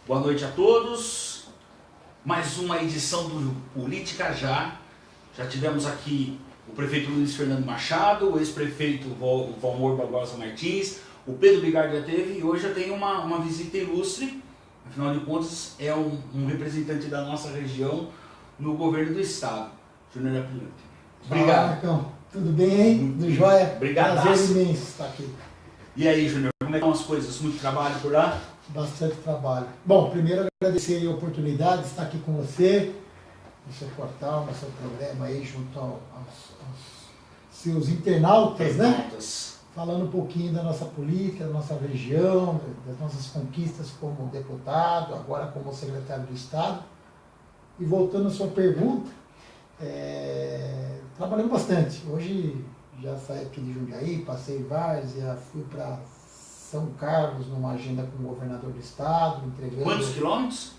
Boa noite a todos. Mais uma edição do Política Já. Já tivemos aqui o prefeito Luiz Fernando Machado, o ex-prefeito Valmor Barbosa Martins, o Pedro Bigardi já teve, e hoje já tem uma visita ilustre. Afinal de contas, é um representante da nossa região no governo do estado, Júnior Aprilante. Obrigado. Fala, Marcão. Tudo bem, hein? Tudo jóia? Obrigado. Prazer imenso estar aqui. E aí, Júnior, como é que estão as coisas? Muito trabalho por lá? Bastante trabalho. Bom, primeiro agradecer a oportunidade de estar aqui com você, no seu portal, no seu programa aí, junto aos seus internautas, né? Falando um pouquinho da nossa política, da nossa região, das nossas conquistas como deputado, agora como secretário do Estado. E voltando à sua pergunta, trabalhando bastante. Hoje já saí aqui de Jundiaí, passei Várzea, fui para São Carlos numa agenda com o governador do estado, entregando... Quantos quilômetros?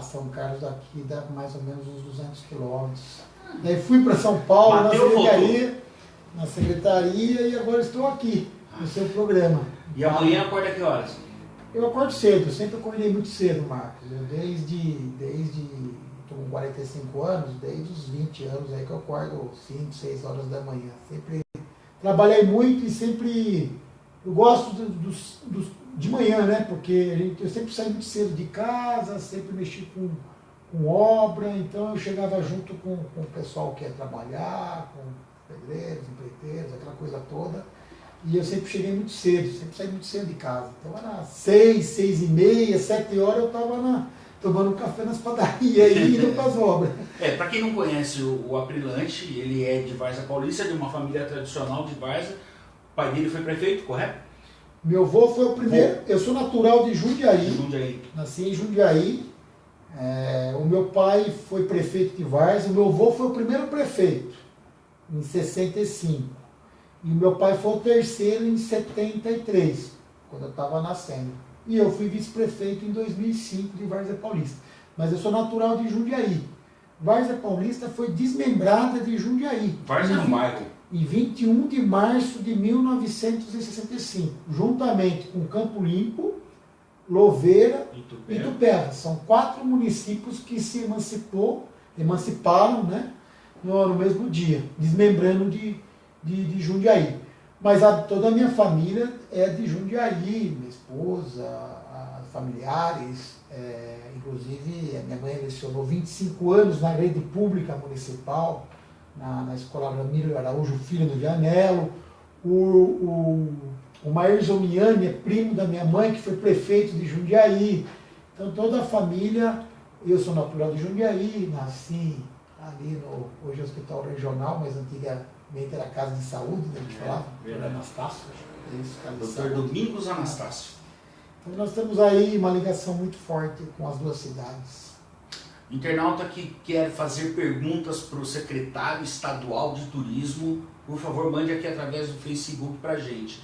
São Carlos daqui dá mais ou menos uns 200 quilômetros. Daí fui para São Paulo, na secretaria, e agora estou aqui, no seu programa. E amanhã acorda que horas? Eu acordo cedo, sempre acordei muito cedo, Marcos. Eu desde estou com 45 anos, desde os 20 anos aí que eu acordo 5, 6 horas da manhã. Sempre trabalhei muito e sempre... Eu gosto de manhã, né? Porque eu sempre saí muito cedo de casa, sempre mexi com obra, então eu chegava junto com o pessoal que ia trabalhar, com pedreiros, empreiteiros, aquela coisa toda. E eu sempre cheguei muito cedo, sempre saí muito cedo de casa. Então era 6, 6 e meia, 7 horas eu estava tomando um café nas padarias e indo para as obras. Para quem não conhece o Aprilante, ele é de Várzea Paulista, de uma família tradicional de Várzea. O pai dele foi prefeito, correto? Meu avô foi o primeiro. Eu sou natural de Jundiaí. Nasci em Jundiaí. O meu pai foi prefeito de Várzea. O meu avô foi o primeiro prefeito, em 65. E o meu pai foi o terceiro em 73, quando eu estava nascendo. E eu fui vice-prefeito em 2005 de Várzea Paulista. Mas eu sou natural de Jundiaí. Várzea Paulista foi desmembrada de Jundiaí. Várzea é um bairro. Em 21 de março de 1965, juntamente com Campo Limpo, Louveira e Itupeva. São 4 municípios que se emanciparam, né, no mesmo dia, desmembrando de Jundiaí. Mas toda a minha família é de Jundiaí, minha esposa, familiares, inclusive a minha mãe lecionou 25 anos na rede pública municipal, na escola Ramiro Araújo Filho do Vianello. O Mair Zomiani é primo da minha mãe, que foi prefeito de Jundiaí. Então toda a família, eu sou natural de Jundiaí, nasci ali hoje é o Hospital Regional, mas antigamente era Casa de Saúde, né, que falava, era Anastácio. Dr. Domingos Anastácio. Então nós temos aí uma ligação muito forte com as duas cidades. Internauta que quer fazer perguntas para o secretário estadual de turismo, por favor, mande aqui através do Facebook para a gente.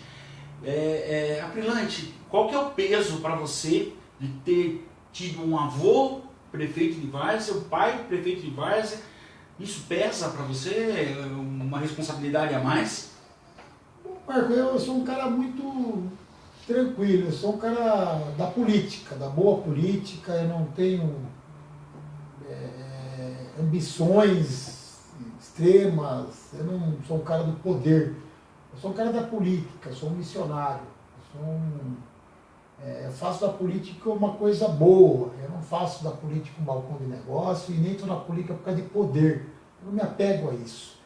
Aprilante, qual que é o peso para você de ter tido um avô prefeito de Várzea, o pai prefeito de Várzea? Isso pesa para você? Uma responsabilidade a mais? Marco, eu sou um cara muito tranquilo, eu sou um cara da política, da boa política, eu não tenho ambições extremas, eu não sou um cara do poder, eu sou um cara da política, eu sou um missionário, eu faço da política uma coisa boa, eu não faço da política um balcão de negócio e nem estou na política por causa de poder, eu não me apego a isso.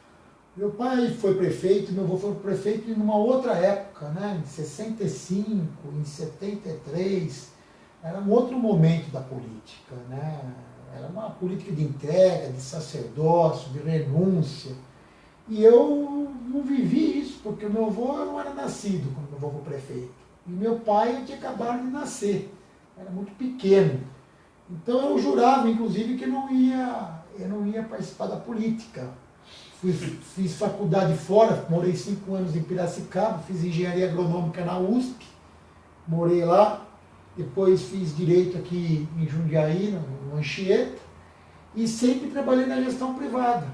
Meu pai foi prefeito, meu avô foi prefeito em uma outra época, né? Em 65, em 73, era um outro momento da política, né? Era uma política de entrega, de sacerdócio, de renúncia. E eu não vivi isso, porque meu avô não era nascido quando meu avô foi prefeito. E meu pai eu tinha acabado de nascer, era muito pequeno. Então eu jurava, inclusive, que eu não ia participar da política. Fiz faculdade fora, morei 5 anos em Piracicaba, fiz engenharia agronômica na USP, morei lá. Depois fiz direito aqui em Jundiaí, no Anchieta, e sempre trabalhei na gestão privada.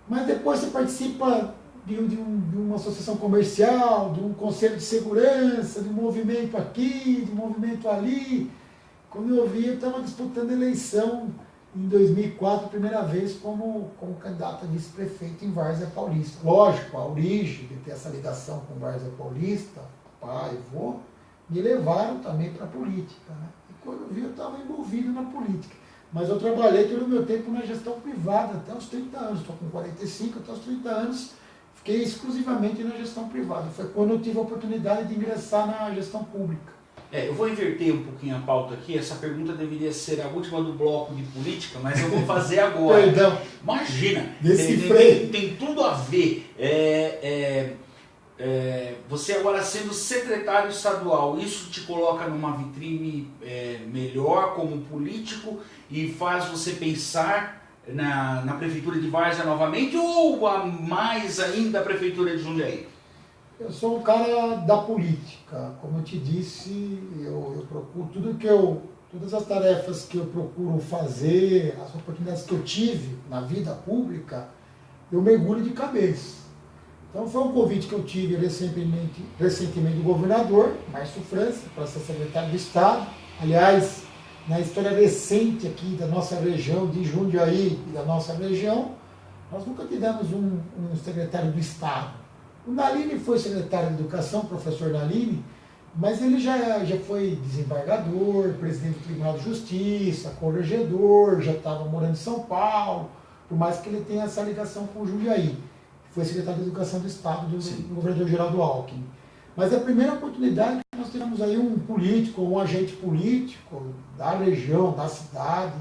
Mas depois você participa de uma associação comercial, de um conselho de segurança, de um movimento aqui, de um movimento ali, Quando eu vi, eu estava disputando eleição em 2004, primeira vez como candidato a vice-prefeito em Várzea Paulista. Lógico, a origem de ter essa ligação com Várzea Paulista, pai e vô, me levaram também para a política, né? E quando eu vi, eu estava envolvido na política. Mas eu trabalhei todo o meu tempo na gestão privada, até os 30 anos. Estou com 45, até os 30 anos, fiquei exclusivamente na gestão privada. Foi quando eu tive a oportunidade de ingressar na gestão pública. Eu vou inverter um pouquinho a pauta aqui. Essa pergunta deveria ser a última do bloco de política, mas eu vou fazer agora. Perdão. Imagina, tem tudo a ver. Você agora sendo secretário estadual, isso te coloca numa vitrine melhor como político e faz você pensar na prefeitura de Várzea novamente ou a mais ainda a prefeitura de Jundiaí? Eu sou um cara da política, como eu te disse, eu procuro todas as tarefas que eu procuro fazer, as oportunidades que eu tive na vida pública, eu mergulho de cabeça. Então foi um convite que eu tive recentemente do governador, Márcio França, para ser secretário de Estado. Aliás, na história recente aqui da nossa região, de Jundiaí e da nossa região, nós nunca tivemos um secretário do Estado. O Nalini foi secretário de Educação, professor Nalini, mas ele já foi desembargador, presidente do Tribunal de Justiça, corregedor, já estava morando em São Paulo, por mais que ele tenha essa ligação com o Jundiaí. Foi secretário de Educação do Estado do governador Geraldo Alckmin. Mas é a primeira oportunidade que nós tivemos aí um político, um agente político da região, da cidade,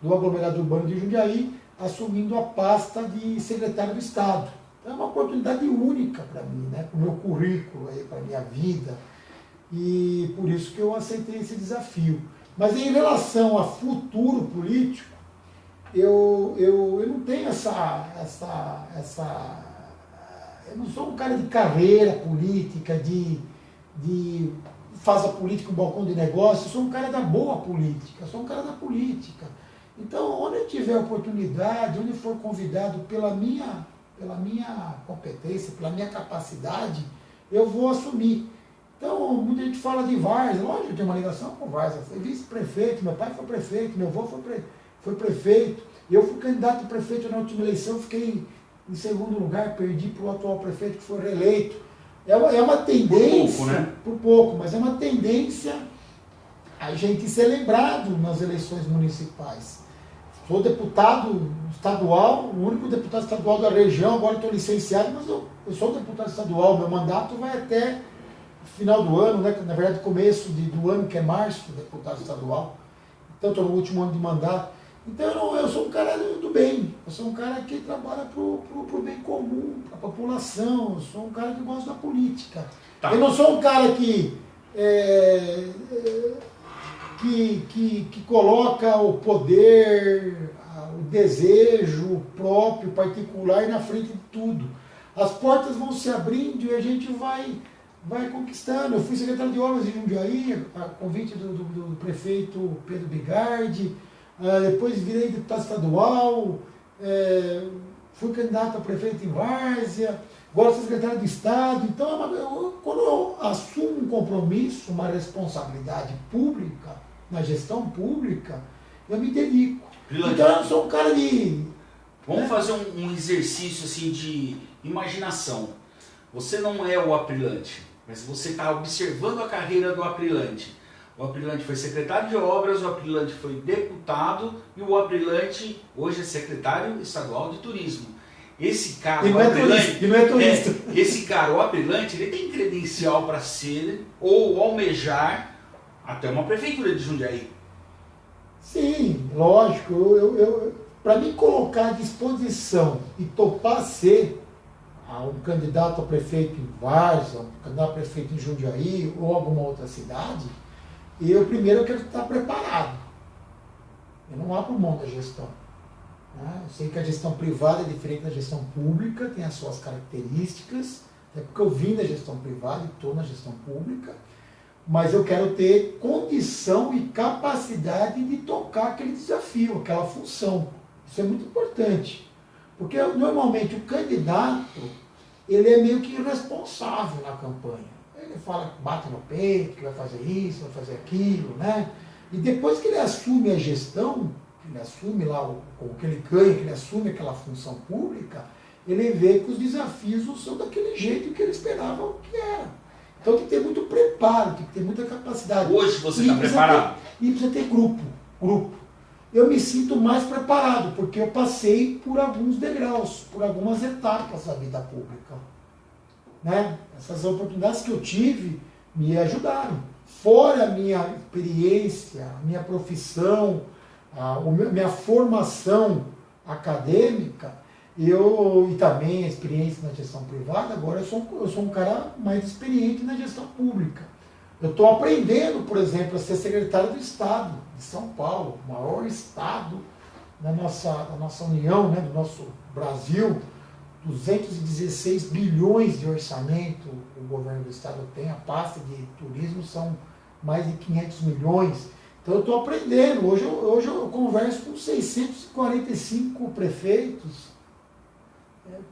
do aglomerado urbano de Jundiaí, assumindo a pasta de secretário do Estado. Então é uma oportunidade única para mim, né, para o meu currículo, para a minha vida, e por isso que eu aceitei esse desafio. Mas em relação a futuro político, eu não tenho eu não sou um cara de carreira política, faz a política um balcão de negócio, eu sou um cara da boa política, eu sou um cara da política. Então, onde eu tiver oportunidade, onde for convidado pela minha competência, pela minha capacidade, eu vou assumir. Então, muita gente fala de Várzea, lógico, eu tenho uma ligação com Várzea, eu fui vice-prefeito, meu pai foi prefeito, meu avô foi prefeito, eu fui candidato a prefeito na última eleição, fiquei em segundo lugar, perdi para o atual prefeito que foi reeleito. É uma tendência, por pouco, mas é uma tendência a gente ser lembrado nas eleições municipais. Sou deputado estadual, o único deputado estadual da região, agora estou licenciado, mas eu sou deputado estadual, meu mandato vai até o final do ano, né? Na verdade começo do ano, que é março, deputado estadual. Então estou no último ano de mandato. Então eu sou um cara do bem, eu sou um cara que trabalha para o bem comum, para a população, eu sou um cara que gosta da política. Tá. Eu não sou um cara que coloca o poder, o desejo próprio, particular na frente de tudo. As portas vão se abrindo e a gente vai conquistando. Eu fui secretário de Obras em Jundiaí, a convite do prefeito Pedro Bigardi, depois virei deputado estadual, fui candidato a prefeito em Várzea, agora sou secretário de Estado. Então, quando eu assumo um compromisso, uma responsabilidade pública, na gestão pública, eu me dedico. Brilhante. Então eu sou um cara de... Vamos fazer um exercício assim de imaginação. Você não é o Aprilante, mas você está observando a carreira do Aprilante. O Aprilante foi secretário de obras, o Aprilante foi deputado e o Aprilante hoje é secretário estadual de turismo. Esse cara, não é turista. Esse cara, o Aprilante, ele tem credencial para ser ou almejar até uma prefeitura de Jundiaí. Sim, lógico. Para mim colocar à disposição e topar ser um candidato a prefeito em Várzea, um candidato a prefeito em Jundiaí ou alguma outra cidade, primeiro eu quero estar preparado. Eu não abro mão da gestão. Né? Eu sei que a gestão privada é diferente da gestão pública, tem as suas características, até porque eu vim da gestão privada e estou na gestão pública, mas eu quero ter condição e capacidade de tocar aquele desafio, aquela função. Isso é muito importante, porque normalmente o candidato, ele é meio que irresponsável na campanha. Ele fala, bate no peito, que vai fazer isso, vai fazer aquilo, né? E depois que ele assume a gestão, ele assume lá o que ele ganha, que ele assume aquela função pública, ele vê que os desafios não são daquele jeito que ele esperava que era. Então tem que ter muito preparo, tem que ter muita capacidade. Hoje você está preparado? E precisa ter grupo. Eu me sinto mais preparado, porque eu passei por alguns degraus, por algumas etapas da vida pública. Né? Essas oportunidades que eu tive me ajudaram. Fora a minha experiência, a minha profissão, minha formação acadêmica, e também a experiência na gestão privada, agora eu sou um cara mais experiente na gestão pública. Eu estou aprendendo, por exemplo, a ser secretário do Estado de São Paulo, o maior estado da nossa União, né, do nosso Brasil. 216 bilhões de orçamento o governo do Estado tem, a pasta de turismo são mais de 500 milhões. Então eu estou aprendendo. Hoje eu converso com 645 prefeitos,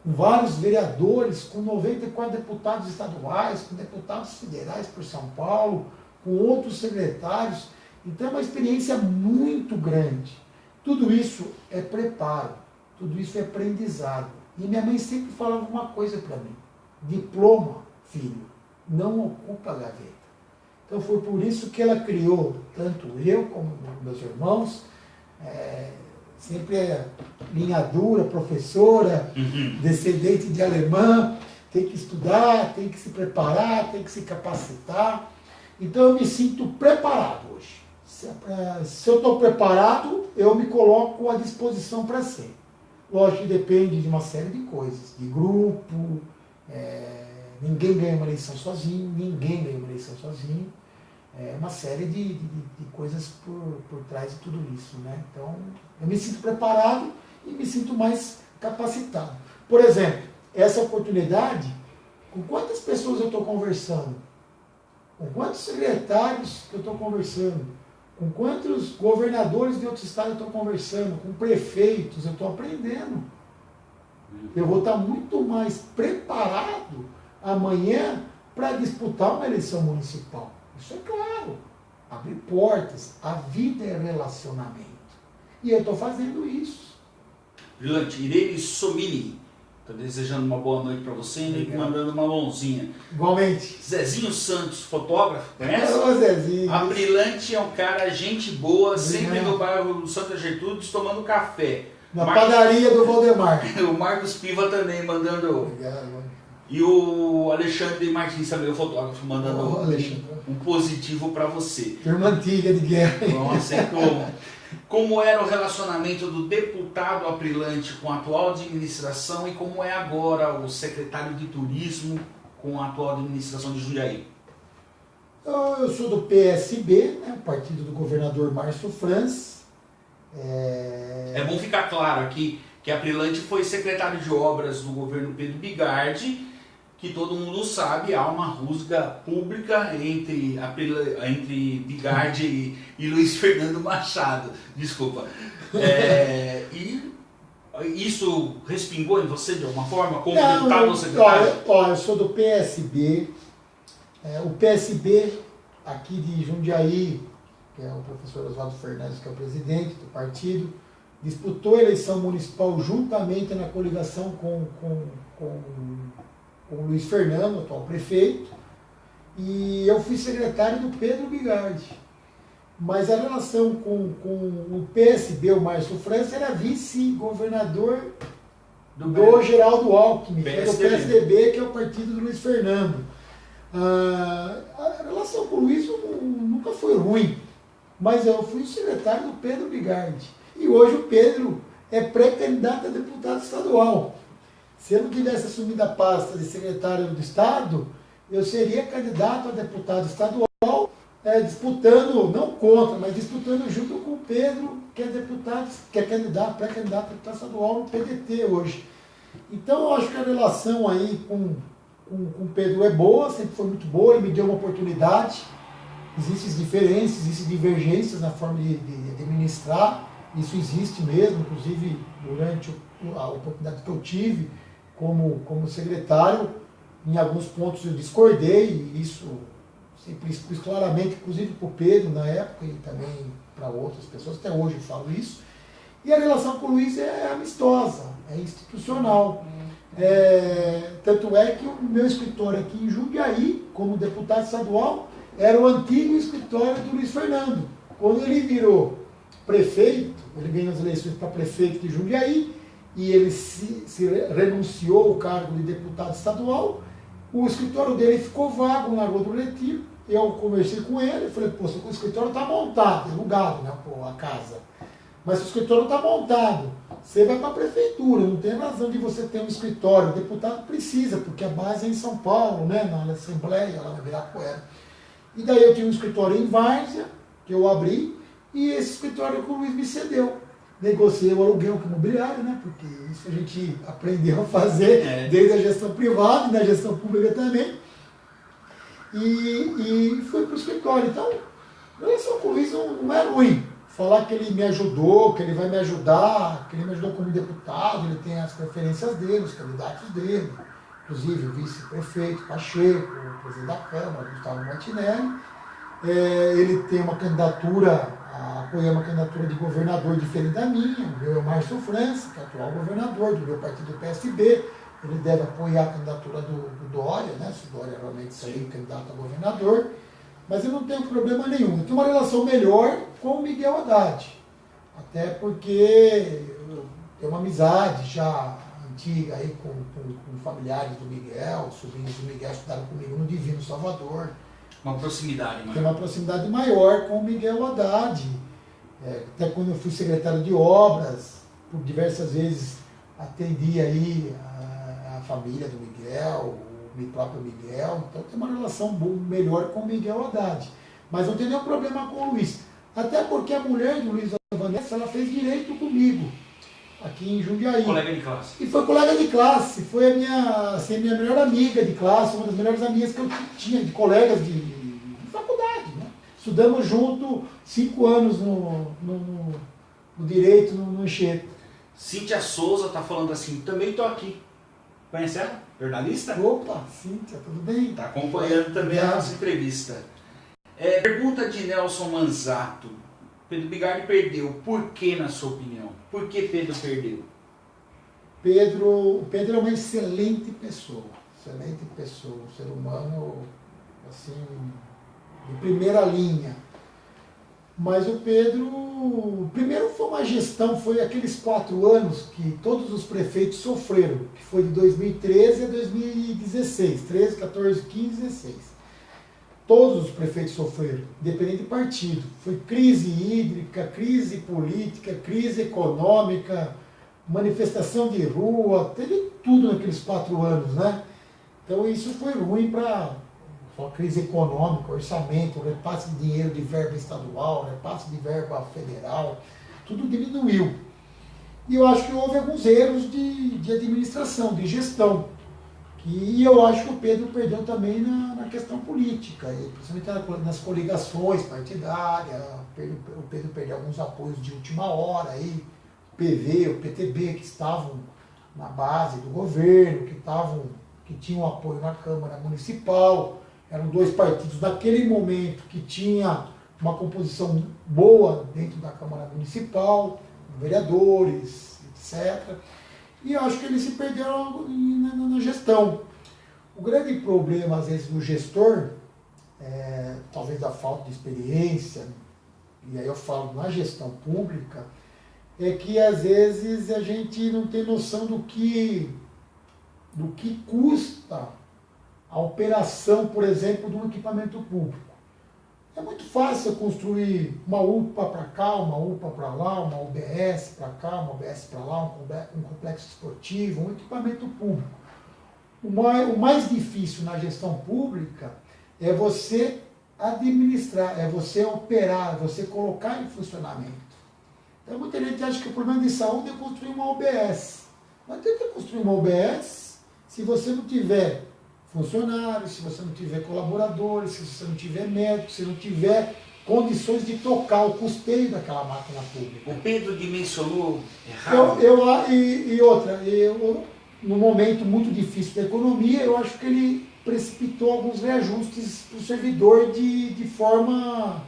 com vários vereadores, com 94 deputados estaduais, com deputados federais por São Paulo, com outros secretários. Então é uma experiência muito grande. Tudo isso é preparo, tudo isso é aprendizado. E minha mãe sempre falava uma coisa para mim: diploma, filho, não ocupa a gaveta. Então foi por isso que ela criou, tanto eu como meus irmãos, sempre linha dura, professora, descendente de alemã, tem que estudar, tem que se preparar, tem que se capacitar. Então eu me sinto preparado hoje. Se eu estou preparado, eu me coloco à disposição para ser. Lógico que depende de uma série de coisas, de grupo, ninguém ganha uma eleição sozinho, é uma série de coisas por trás de tudo isso, né? Então, eu me sinto preparado e me sinto mais capacitado. Por exemplo, essa oportunidade, com quantas pessoas eu estou conversando? Com quantos secretários que eu estou conversando? Com quantos governadores de outros estados eu estou conversando? Com prefeitos, eu estou aprendendo. Eu vou estar muito mais preparado amanhã para disputar uma eleição municipal. Isso é claro. Abrir portas. A vida é relacionamento. E eu estou fazendo isso. Brilhante. Irene Somini. Estou desejando uma boa noite para você e mandando uma mãozinha. Igualmente. Zezinho Santos, fotógrafo, conhece? Ô, Zezinho. A Brilhante é um cara, gente boa, sempre no bairro Santa Gertrudes, tomando café. Na padaria do Valdemar. O Marcos Piva também mandando. Obrigado, mano. E o Alexandre Martins também, o fotógrafo, mandando um positivo para você. Turma antiga de guerra. Não sei como. Como era o relacionamento do deputado Aprilante com a atual administração e como é agora o secretário de turismo com a atual administração de Jundiaí? Eu sou do PSB, né, partido do governador Márcio Franz. É bom ficar claro aqui que Aprilante foi secretário de obras do governo Pedro Bigardi, que todo mundo sabe, há uma rusga pública entre Bigardi e Luiz Fernando Machado. Desculpa. E isso respingou em você de alguma forma, como deputado ou secretário? Eu sou do PSB. O PSB aqui de Jundiaí, que é o professor Oswaldo Fernandes, que é o presidente do partido, disputou a eleição municipal juntamente na coligação com o Luiz Fernando, atual prefeito, e eu fui secretário do Pedro Bigardi. Mas a relação com o PSB, o Márcio França, era vice-governador do Geraldo Alckmin, que é do PSDB, que é o partido do Luiz Fernando. A relação com o Luiz nunca foi ruim, mas eu fui secretário do Pedro Bigardi. E hoje o Pedro é pré-candidato a deputado estadual. Se eu não tivesse assumido a pasta de secretário do Estado, eu seria candidato a deputado estadual, disputando, não contra, mas disputando junto com o Pedro, que é pré-candidato a deputado estadual no PDT hoje. Então eu acho que a relação aí com o Pedro é boa, sempre foi muito boa, ele me deu uma oportunidade. Existem diferenças, existem divergências na forma de administrar, isso existe mesmo, inclusive durante a oportunidade que eu tive como secretário, em alguns pontos eu discordei, e isso sempre expus claramente, inclusive para o Pedro na época e também para outras pessoas, até hoje eu falo isso. E a relação com o Luiz é amistosa, é institucional. Tanto é que o meu escritório aqui em Jundiaí, como deputado estadual, era o antigo escritório do Luiz Fernando. Quando ele virou prefeito, ele ganhou as eleições para prefeito de Jundiaí, e ele se renunciou ao cargo de deputado estadual, o escritório dele ficou vago na Rua do Retiro. Eu conversei com ele, falei, pô, o escritório está montado, alugado, né, pô, a casa. Mas o escritório está montado, você vai para a prefeitura, não tem razão de você ter um escritório. O deputado precisa, porque a base é em São Paulo, né, na Assembleia, lá na Ibirapuera. E daí eu tinha um escritório em Várzea, que eu abri, e esse escritório que o Luiz me cedeu. Negociei o aluguel com o imobiliário, né, porque isso a gente aprendeu a fazer desde a gestão privada e na gestão pública também. E fui para o escritório. Então, a relação com o Luiz não é ruim. Falar que ele me ajudou, que ele vai me ajudar, que ele me ajudou como deputado, ele tem as preferências dele, os candidatos dele, inclusive o vice-prefeito Pacheco, o presidente da Câmara, Gustavo Martinelli. Ele tem uma candidatura, apoia uma candidatura de governador diferente da minha, o meu é o Márcio França, que é atual governador do meu partido PSB. Ele deve apoiar a candidatura do Dória, né, se o Dória realmente sair candidato a governador. Mas eu não tenho problema nenhum. Eu tenho uma relação melhor com o Miguel Haddad. Até porque eu tenho uma amizade já antiga aí com familiares do Miguel, sobrinhos do Miguel estudaram comigo no Divino Salvador. Uma proximidade maior. Tem uma proximidade maior com o Miguel Haddad. Até quando eu fui secretário de obras, por diversas vezes atendi aí a família do Miguel, o próprio Miguel, então tem uma relação melhor com o Miguel Haddad. Mas não tem nenhum problema com o Luiz. Até porque a mulher do Luiz, a Vanessa, ela fez direito comigo, aqui em Jundiaí. Colega de classe. E foi colega de classe, foi a minha melhor amiga de classe, uma das melhores amigas que eu tinha, de colegas de faculdade, né? Estudamos junto 5 anos no direito, no Anchieta. Cíntia Souza está falando assim, também estou aqui. Conhece ela? Jornalista? Opa, Cíntia, tudo bem? Está acompanhando também a nossa entrevista. Pergunta de Nelson Manzato. Pedro Bigardi perdeu. Por que, na sua opinião? Por que Pedro perdeu? O Pedro é uma excelente pessoa, um ser humano, assim, de primeira linha. Mas o Pedro, primeiro foi uma gestão, foi aqueles 4 anos que todos os prefeitos sofreram, que foi de 2013 a 2016, 13, 14, 15, 16. Todos os prefeitos sofreram, independente de partido. Foi crise hídrica, crise política, crise econômica, manifestação de rua, teve tudo naqueles 4 anos, né? Então isso foi ruim para a crise econômica, orçamento, repasse de dinheiro de verba estadual, repasse de verba federal, tudo diminuiu. E eu acho que houve alguns erros de administração, de gestão. E eu acho que o Pedro perdeu também na questão política, principalmente nas coligações partidárias. O Pedro perdeu alguns apoios de última hora, aí, o PV, o PTB, que estavam na base do governo, que tinham apoio na Câmara Municipal. Eram 2 partidos naquele momento que tinha uma composição boa dentro da Câmara Municipal, vereadores, etc. E eu acho que ele se perdeu na gestão. O grande problema, às vezes, do gestor, talvez da falta de experiência, e aí eu falo na gestão pública, é que, às vezes, a gente não tem noção do que custa a operação, por exemplo, de um equipamento público. É muito fácil construir uma UPA para cá, uma UPA para lá, uma UBS para cá, uma UBS para lá, um complexo esportivo, um equipamento público. O mais difícil na gestão pública é você administrar, é você operar, é você colocar em funcionamento. Então muita gente acha que o problema de saúde é construir uma UBS. Mas tenta construir uma UBS se você não tiver funcionários, se você não tiver colaboradores, se você não tiver médicos, se não tiver condições de tocar o custeio daquela máquina pública. O Pedro dimensionou errado. Outra, no momento muito difícil da economia, eu acho que ele precipitou alguns reajustes para o servidor de forma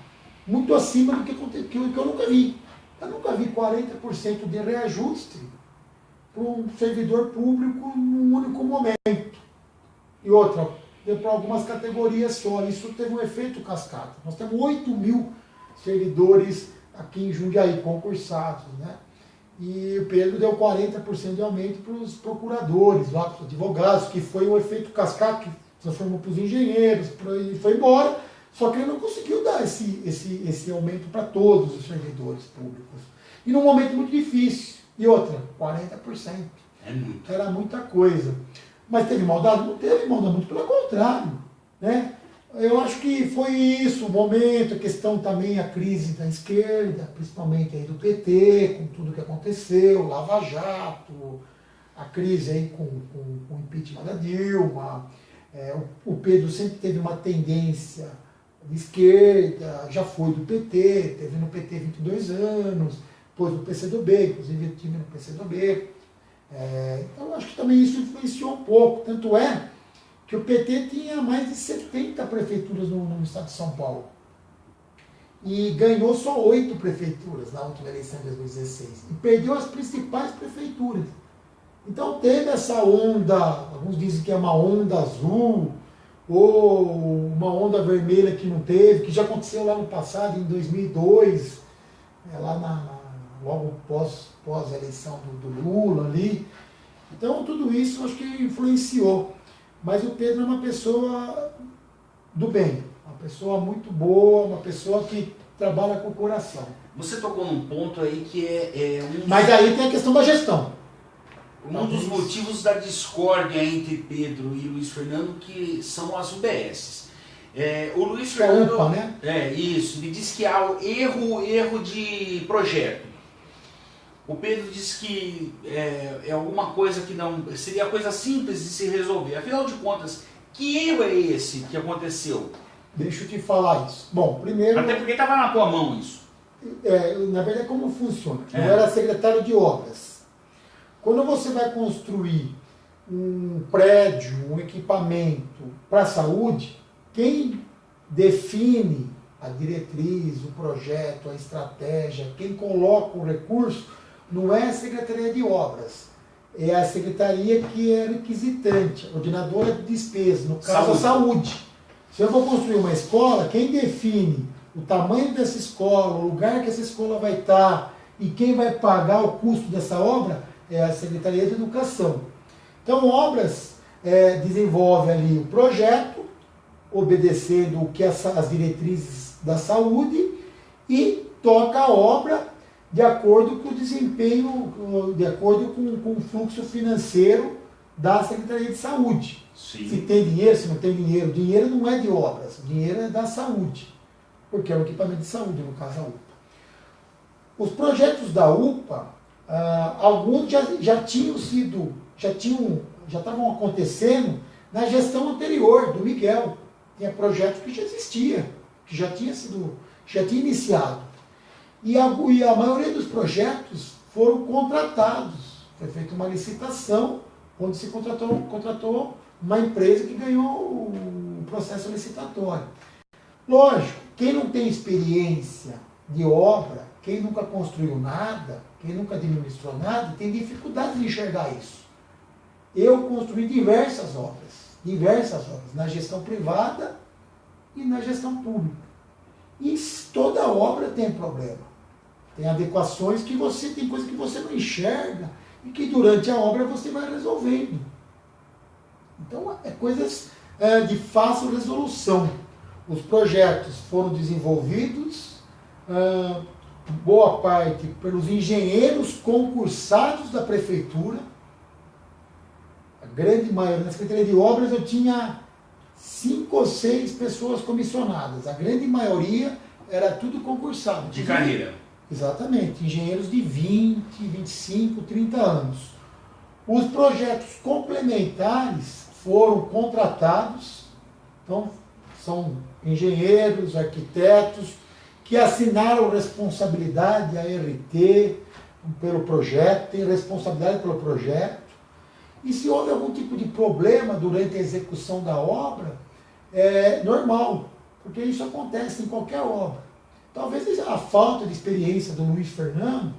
muito acima do que eu nunca vi. Eu nunca vi 40% de reajuste para um servidor público num único momento. E outra, deu para algumas categorias só. Isso teve um efeito cascata. Nós temos 8.000 servidores aqui em Jundiaí, concursados, né? E o Pedro deu 40% de aumento para os procuradores, lá, para os advogados, que foi o efeito cascata, que transformou para os engenheiros, e foi embora. Só que ele não conseguiu dar esse aumento para todos os servidores públicos. E num momento muito difícil. E outra, 40%. É muito. Era muita coisa. Mas teve maldade? Não teve maldade, muito pelo contrário. Né? Eu acho que foi isso, o momento, a questão também, a crise da esquerda, principalmente aí do PT, com tudo que aconteceu, Lava Jato, a crise aí com o impeachment da Dilma. O Pedro sempre teve uma tendência de esquerda, já foi do PT, teve no PT 22 anos, depois do PCdoB, inclusive eu tive no PCdoB. Então eu acho que também isso influenciou um pouco, tanto é que o PT tinha mais de 70 prefeituras no estado de São Paulo. E ganhou só 8 prefeituras na última eleição de 2016. E perdeu as principais prefeituras. Então teve essa onda, alguns dizem que é uma onda azul, ou uma onda vermelha que não teve, que já aconteceu lá no passado, em 2002, lá logo pós a eleição do Lula ali. Então tudo isso acho que influenciou. Mas o Pedro é uma pessoa do bem, uma pessoa muito boa, uma pessoa que trabalha com o coração. Você tocou num ponto aí que é um... Mas aí tem a questão da gestão. Um dos motivos da discórdia entre Pedro e Luiz Fernando, que são as UBSs. O Luiz Fernando... UPA, né? Isso. Ele diz que há erro de projeto. O Pedro diz que é alguma coisa que não... Seria coisa simples de se resolver. Afinal de contas, que erro é esse que aconteceu? Deixa eu te falar isso. Bom, primeiro... Até porque estava na tua mão isso. Na verdade, como funciona? Eu era secretário de obras. Quando você vai construir um prédio, um equipamento para a saúde, quem define a diretriz, o projeto, a estratégia, quem coloca o recurso, não é a Secretaria de Obras, é a secretaria que é requisitante, ordenadora de despesa, no caso a saúde. Se eu vou construir uma escola, quem define o tamanho dessa escola, o lugar que essa escola vai estar e quem vai pagar o custo dessa obra é a Secretaria de Educação. Então, obras desenvolve ali o projeto, obedecendo o que as diretrizes da saúde e toca a obra de acordo com o desempenho, de acordo com o fluxo financeiro da Secretaria de Saúde. Sim. Se tem dinheiro, se não tem dinheiro. Dinheiro não é de obras, o dinheiro é da saúde, porque é um equipamento de saúde, no caso a UPA. Os projetos da UPA, alguns já estavam acontecendo na gestão anterior do Miguel. Tinha projetos que já existia, que já tinha iniciado. E a maioria dos projetos foram contratados. Foi feita uma licitação, onde se contratou uma empresa que ganhou o processo licitatório. Lógico, quem não tem experiência de obra, quem nunca construiu nada, quem nunca administrou nada, tem dificuldade de enxergar isso. Eu construí diversas obras, na gestão privada e na gestão pública. E toda obra tem problema. Tem adequações que tem coisas que você não enxerga e que durante a obra você vai resolvendo. Então, coisas de fácil resolução. Os projetos foram desenvolvidos, boa parte pelos engenheiros concursados da prefeitura. A grande maioria, na Secretaria de Obras eu tinha 5 ou 6 pessoas comissionadas. A grande maioria era tudo concursado. De carreira. Exatamente, engenheiros de 20, 25, 30 anos. Os projetos complementares foram contratados, então são engenheiros, arquitetos, que assinaram responsabilidade, a RT, pelo projeto, tem responsabilidade pelo projeto, E se houve algum tipo de problema durante a execução da obra, é normal, porque isso acontece em qualquer obra. Talvez a falta de experiência do Luiz Fernando,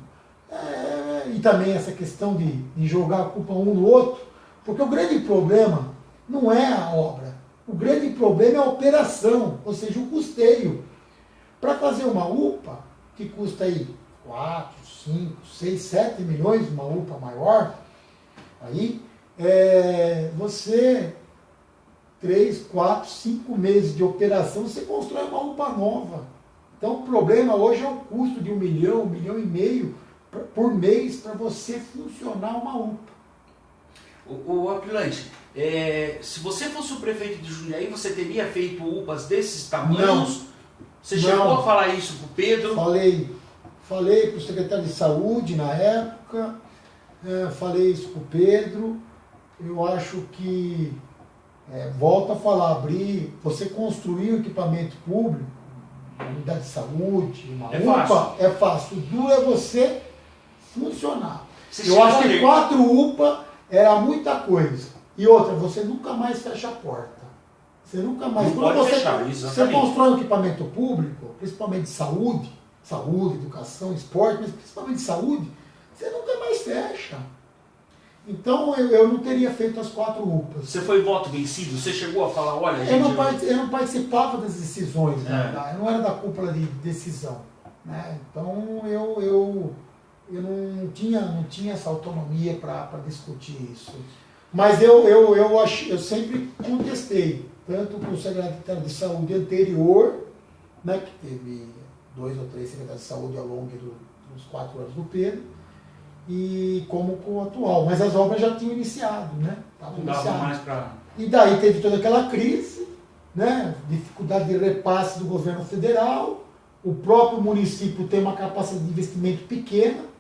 e também essa questão de jogar a culpa um no outro, porque o grande problema não é a obra, o grande problema é a operação, ou seja, o custeio. Para fazer uma UPA, que custa aí 4, 5, 6, 7 milhões, uma UPA maior, aí você, 3, 4, 5 meses de operação, você constrói uma UPA nova. Então o problema hoje é o custo de 1 milhão, 1,5 milhão por mês para você funcionar uma UPA. O Aprilante, se você fosse o prefeito de Jundiaí, você teria feito UPAs desses tamanhos? Não. Você chegou a falar isso para o Pedro? Falei para o secretário de saúde na época, falei isso para o Pedro. Eu acho que, volto a falar, você construir um equipamento público, uma unidade de saúde, uma UPA, é fácil. O duro é você funcionar. Eu acho que 4 UPA era muita coisa. E outra, você nunca mais fecha a porta. Você nunca mais. Não pode fechar, você constrói um equipamento público, principalmente de saúde, educação, esporte, mas principalmente de saúde, você nunca mais fecha. Então eu não teria feito as 4 UPAs. Você foi voto vencido? Você chegou a falar, olha, eu não participava das decisões, eu não era da cúpula de decisão. Né? Então eu não tinha essa autonomia para discutir isso. Mas eu sempre contestei, tanto com o secretário de saúde anterior, né, que teve 2 ou 3 secretários de saúde ao longo dos 4 anos do Pedro, e como com o atual. Mas as obras já tinham iniciado, né? Não dava mais para... E daí teve toda aquela crise, né? Dificuldade de repasse do governo federal, o próprio município tem uma capacidade de investimento pequena,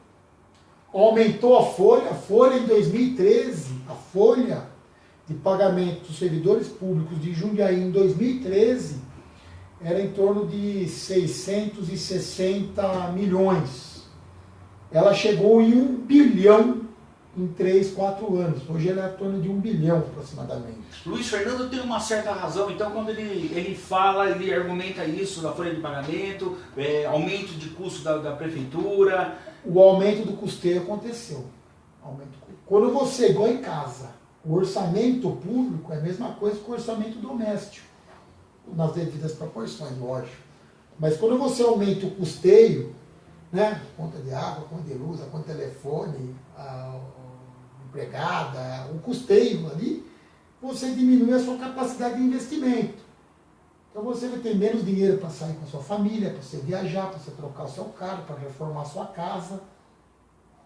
aumentou a folha em 2013, a folha de pagamento dos servidores públicos de Jundiaí em 2013 era em torno de 660 milhões. Ela chegou em 1 bilhão em 3, 4 anos. Hoje ela é em torno de 1 bilhão aproximadamente. Luiz Fernando tem uma certa razão, então quando ele fala, ele argumenta isso da folha de pagamento, aumento de custo da prefeitura. O aumento do custeio aconteceu. Quando você, igual em casa, o orçamento público é a mesma coisa que o orçamento doméstico, nas devidas proporções, lógico. Mas quando você aumenta o custeio, né, conta de água, conta de luz, a conta de telefone, a empregada, o custeio ali, você diminui a sua capacidade de investimento. Então você vai ter menos dinheiro para sair com a sua família, para você viajar, para você trocar o seu carro, para reformar a sua casa.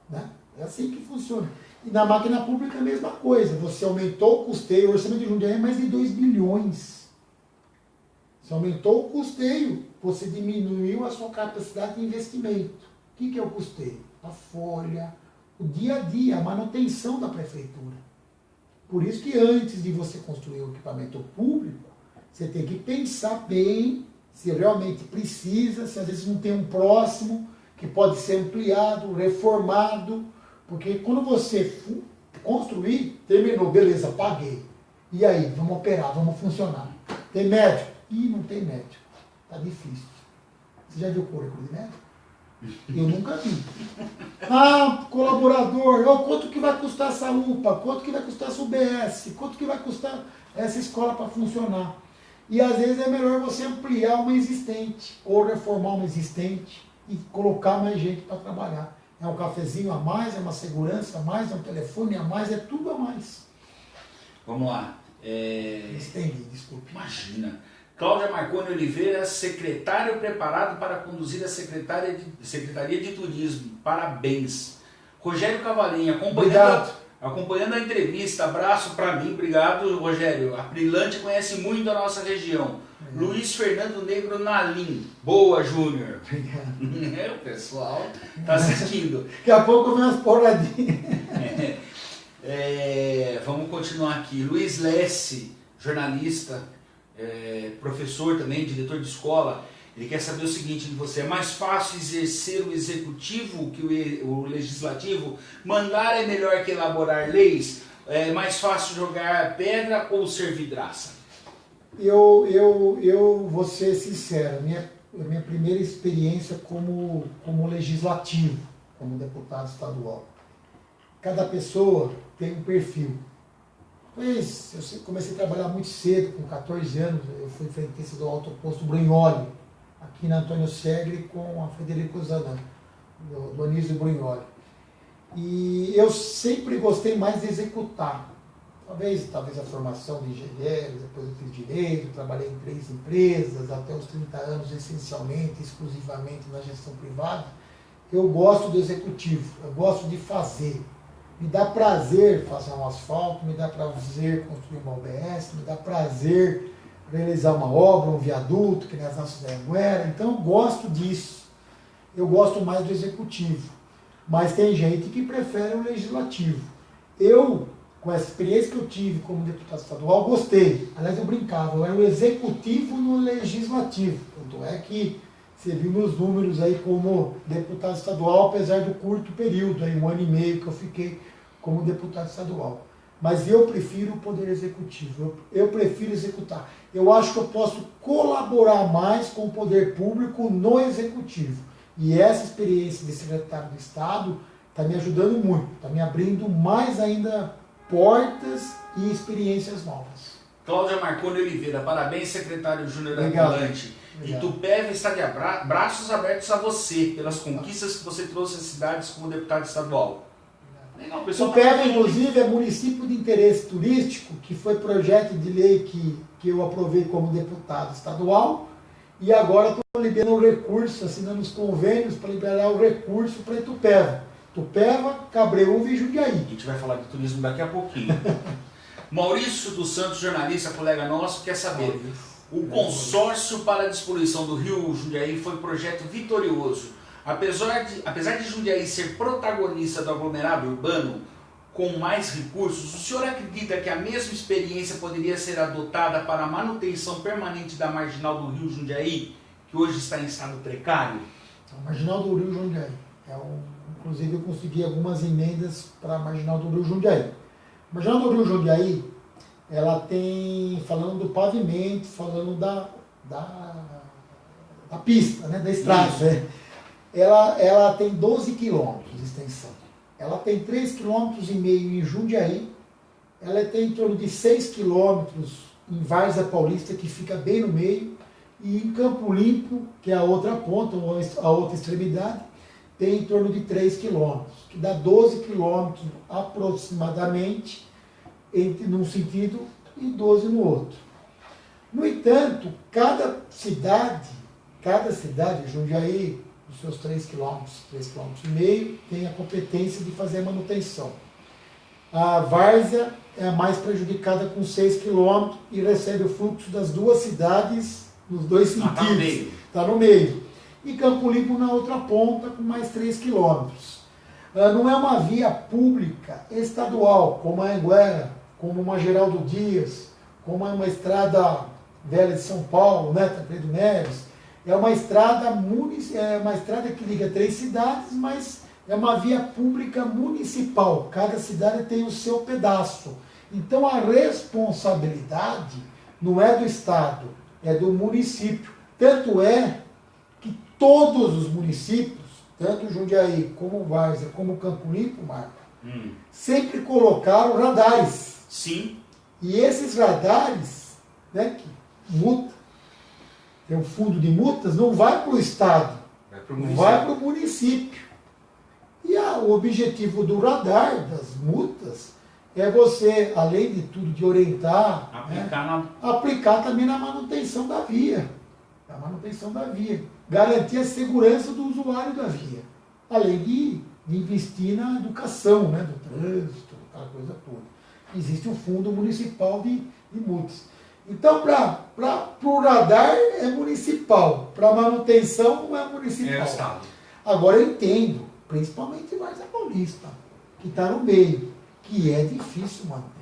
Né? É assim que funciona. E na máquina pública é a mesma coisa. Você aumentou o custeio, o orçamento de Jundiaí é mais de 2 bilhões. Você aumentou o custeio, você diminuiu a sua capacidade de investimento. O que é o custeio? A folha, o dia a dia, a manutenção da prefeitura. Por isso que antes de você construir um equipamento público, você tem que pensar bem se realmente precisa, se às vezes não tem um próximo que pode ser ampliado, reformado, porque quando você construir, terminou, beleza, paguei. E aí, vamos operar, vamos funcionar. Tem médico? Ih, não tem médico. Tá difícil. Você já viu o currículo de médico? Eu nunca vi. Ah, colaborador, quanto que vai custar essa UPA? Quanto que vai custar essa UBS? Quanto que vai custar essa escola para funcionar? E às vezes é melhor você ampliar uma existente, ou reformar uma existente e colocar mais gente para trabalhar. É um cafezinho a mais, é uma segurança a mais, é um telefone a mais, é tudo a mais. Vamos lá. Estendi, desculpe. Imagina. Cláudia Marconi Oliveira, secretário preparado para conduzir a Secretaria de Turismo. Parabéns. Rogério Cavalinha, acompanhando a entrevista. Abraço para mim. Obrigado, Rogério. A Aprilante conhece muito a nossa região. Luiz Fernando Negro Nalim. Boa, Júnior. Obrigado. O pessoal está assistindo. Daqui a pouco vem umas porradinhas. Vamos continuar aqui. Luiz Lesse, jornalista, professor também, diretor de escola. Ele quer saber o seguinte de você: é mais fácil exercer o executivo que o legislativo? Mandar é melhor que elaborar leis? É mais fácil jogar pedra ou ser vidraça? Eu vou ser sincero, minha primeira experiência como legislativo, como deputado estadual. Cada pessoa tem um perfil. Pois eu comecei a trabalhar muito cedo, com 14 anos, eu fui frentista do Alto Posto Brunholi, aqui na Antônio Segre com a Federico Zanan, do Anísio Brunholi. E eu sempre gostei mais de executar. Talvez a formação de engenheiro, depois eu fiz direito, trabalhei em 3 empresas, até os 30 anos, essencialmente, exclusivamente na gestão privada. Eu gosto do executivo, eu gosto de fazer. Me dá prazer fazer um asfalto, me dá prazer construir uma OBS, me dá prazer realizar uma obra, um viaduto, que nem as nossas da Anguera. Então eu gosto disso. Eu gosto mais do executivo. Mas tem gente que prefere o legislativo. Eu, com essa experiência que eu tive como deputado estadual, gostei. Aliás, eu brincava, eu era o executivo no legislativo. Tanto é que você viu meus números aí como deputado estadual, apesar do curto período, aí 1 ano e meio que eu fiquei como deputado estadual. Mas eu prefiro o poder executivo, eu prefiro executar. Eu acho que eu posso colaborar mais com o poder público no executivo. E essa experiência de secretário de Estado está me ajudando muito, está me abrindo mais ainda portas e experiências novas. Cláudia Marconi Oliveira, parabéns, secretário Júnior Ambulante. Itupeva está de braços abertos a você, pelas conquistas que você trouxe às cidades como deputado estadual. Legal, Itupeva, inclusive, é município de interesse turístico, que foi projeto de lei que eu aprovei como deputado estadual, e agora estou liberando o recurso, assinando os convênios para liberar o recurso para Itupeva. Itupeva, Cabreúva e Jundiaí. A gente vai falar de turismo daqui a pouquinho. Maurício dos Santos, jornalista, colega nosso, quer saber: o consórcio para a despoluição do rio Jundiaí foi um projeto vitorioso. Apesar de Jundiaí ser protagonista do aglomerado urbano com mais recursos, o senhor acredita que a mesma experiência poderia ser adotada para a manutenção permanente da marginal do rio Jundiaí, que hoje está em estado precário? A marginal do rio Jundiaí. Inclusive eu consegui algumas emendas para a marginal do rio Jundiaí. A marginal do rio Jundiaí, ela tem, falando do pavimento, falando da pista, né, da estrada, né? Ela tem 12 quilômetros de extensão. Ela tem 3,5 km em Jundiaí. Ela tem em torno de 6 quilômetros em Várzea Paulista, que fica bem no meio. E em Campo Limpo, que é a outra ponta, a outra extremidade, tem em torno de 3 quilômetros, que dá 12 quilômetros aproximadamente, num sentido e 12 no outro. No entanto, cada cidade, Jundiaí, os seus 3,5 km, tem a competência de fazer a manutenção. A Várzea é a mais prejudicada com 6 km e recebe o fluxo das duas cidades nos dois sentidos. Está no meio. E Campo Limpo na outra ponta com mais 3 km. Não é uma via pública estadual, como a Anguera, como uma Geraldo Dias, como uma estrada velha de São Paulo, né, Tancredo Neves. É uma estrada que liga 3 cidades, mas é uma via pública municipal. Cada cidade tem o seu pedaço. Então a responsabilidade não é do Estado, é do município. Tanto é que todos os municípios, tanto Jundiaí como Várzea, como Campo Limpo, Marco, sempre colocaram radares. Sim. E esses radares, né, que multa, tem um fundo de multas, não vai para o Estado, vai para o município. E o objetivo do radar, das multas, é você, além de tudo, de orientar, aplicar também na manutenção da via. Garantir a segurança do usuário da via. Além de investir na educação, né, do trânsito, aquela coisa toda. Existe um fundo municipal de multas. Então, para o radar é municipal, para manutenção não é municipal. É o Estado. Agora eu entendo, principalmente Várzea Paulista, que está no meio, que é difícil manter.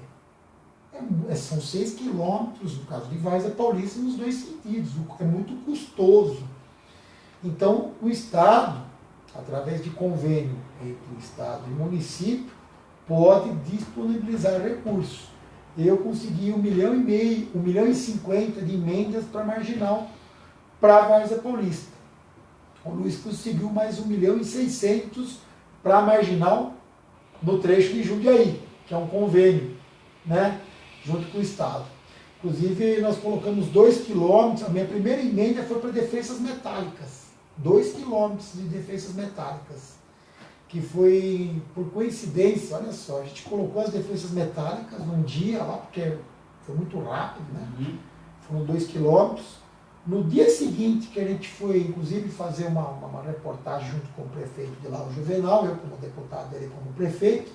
São 6 quilômetros, no caso de Várzea Paulista, nos dois sentidos. É muito custoso. Então, o Estado, através de convênio entre o Estado e o município, pode disponibilizar recursos. Eu consegui 1,5 milhão, 1,50 milhão de emendas para marginal, para a Várzea Paulista. O Luiz conseguiu mais 1,6 milhão para a marginal no trecho de Jundiaí, que é um convênio, né, junto com o Estado. Inclusive, nós colocamos 2 quilômetros, a minha primeira emenda foi para defesas metálicas. 2 quilômetros de defesas metálicas, que foi, por coincidência, olha só, a gente colocou as defesas metálicas num dia lá, porque foi muito rápido, né? Foram 2 quilômetros. No dia seguinte, que a gente foi, inclusive, fazer uma reportagem junto com o prefeito de lá, o Juvenal, eu como deputado dele como prefeito,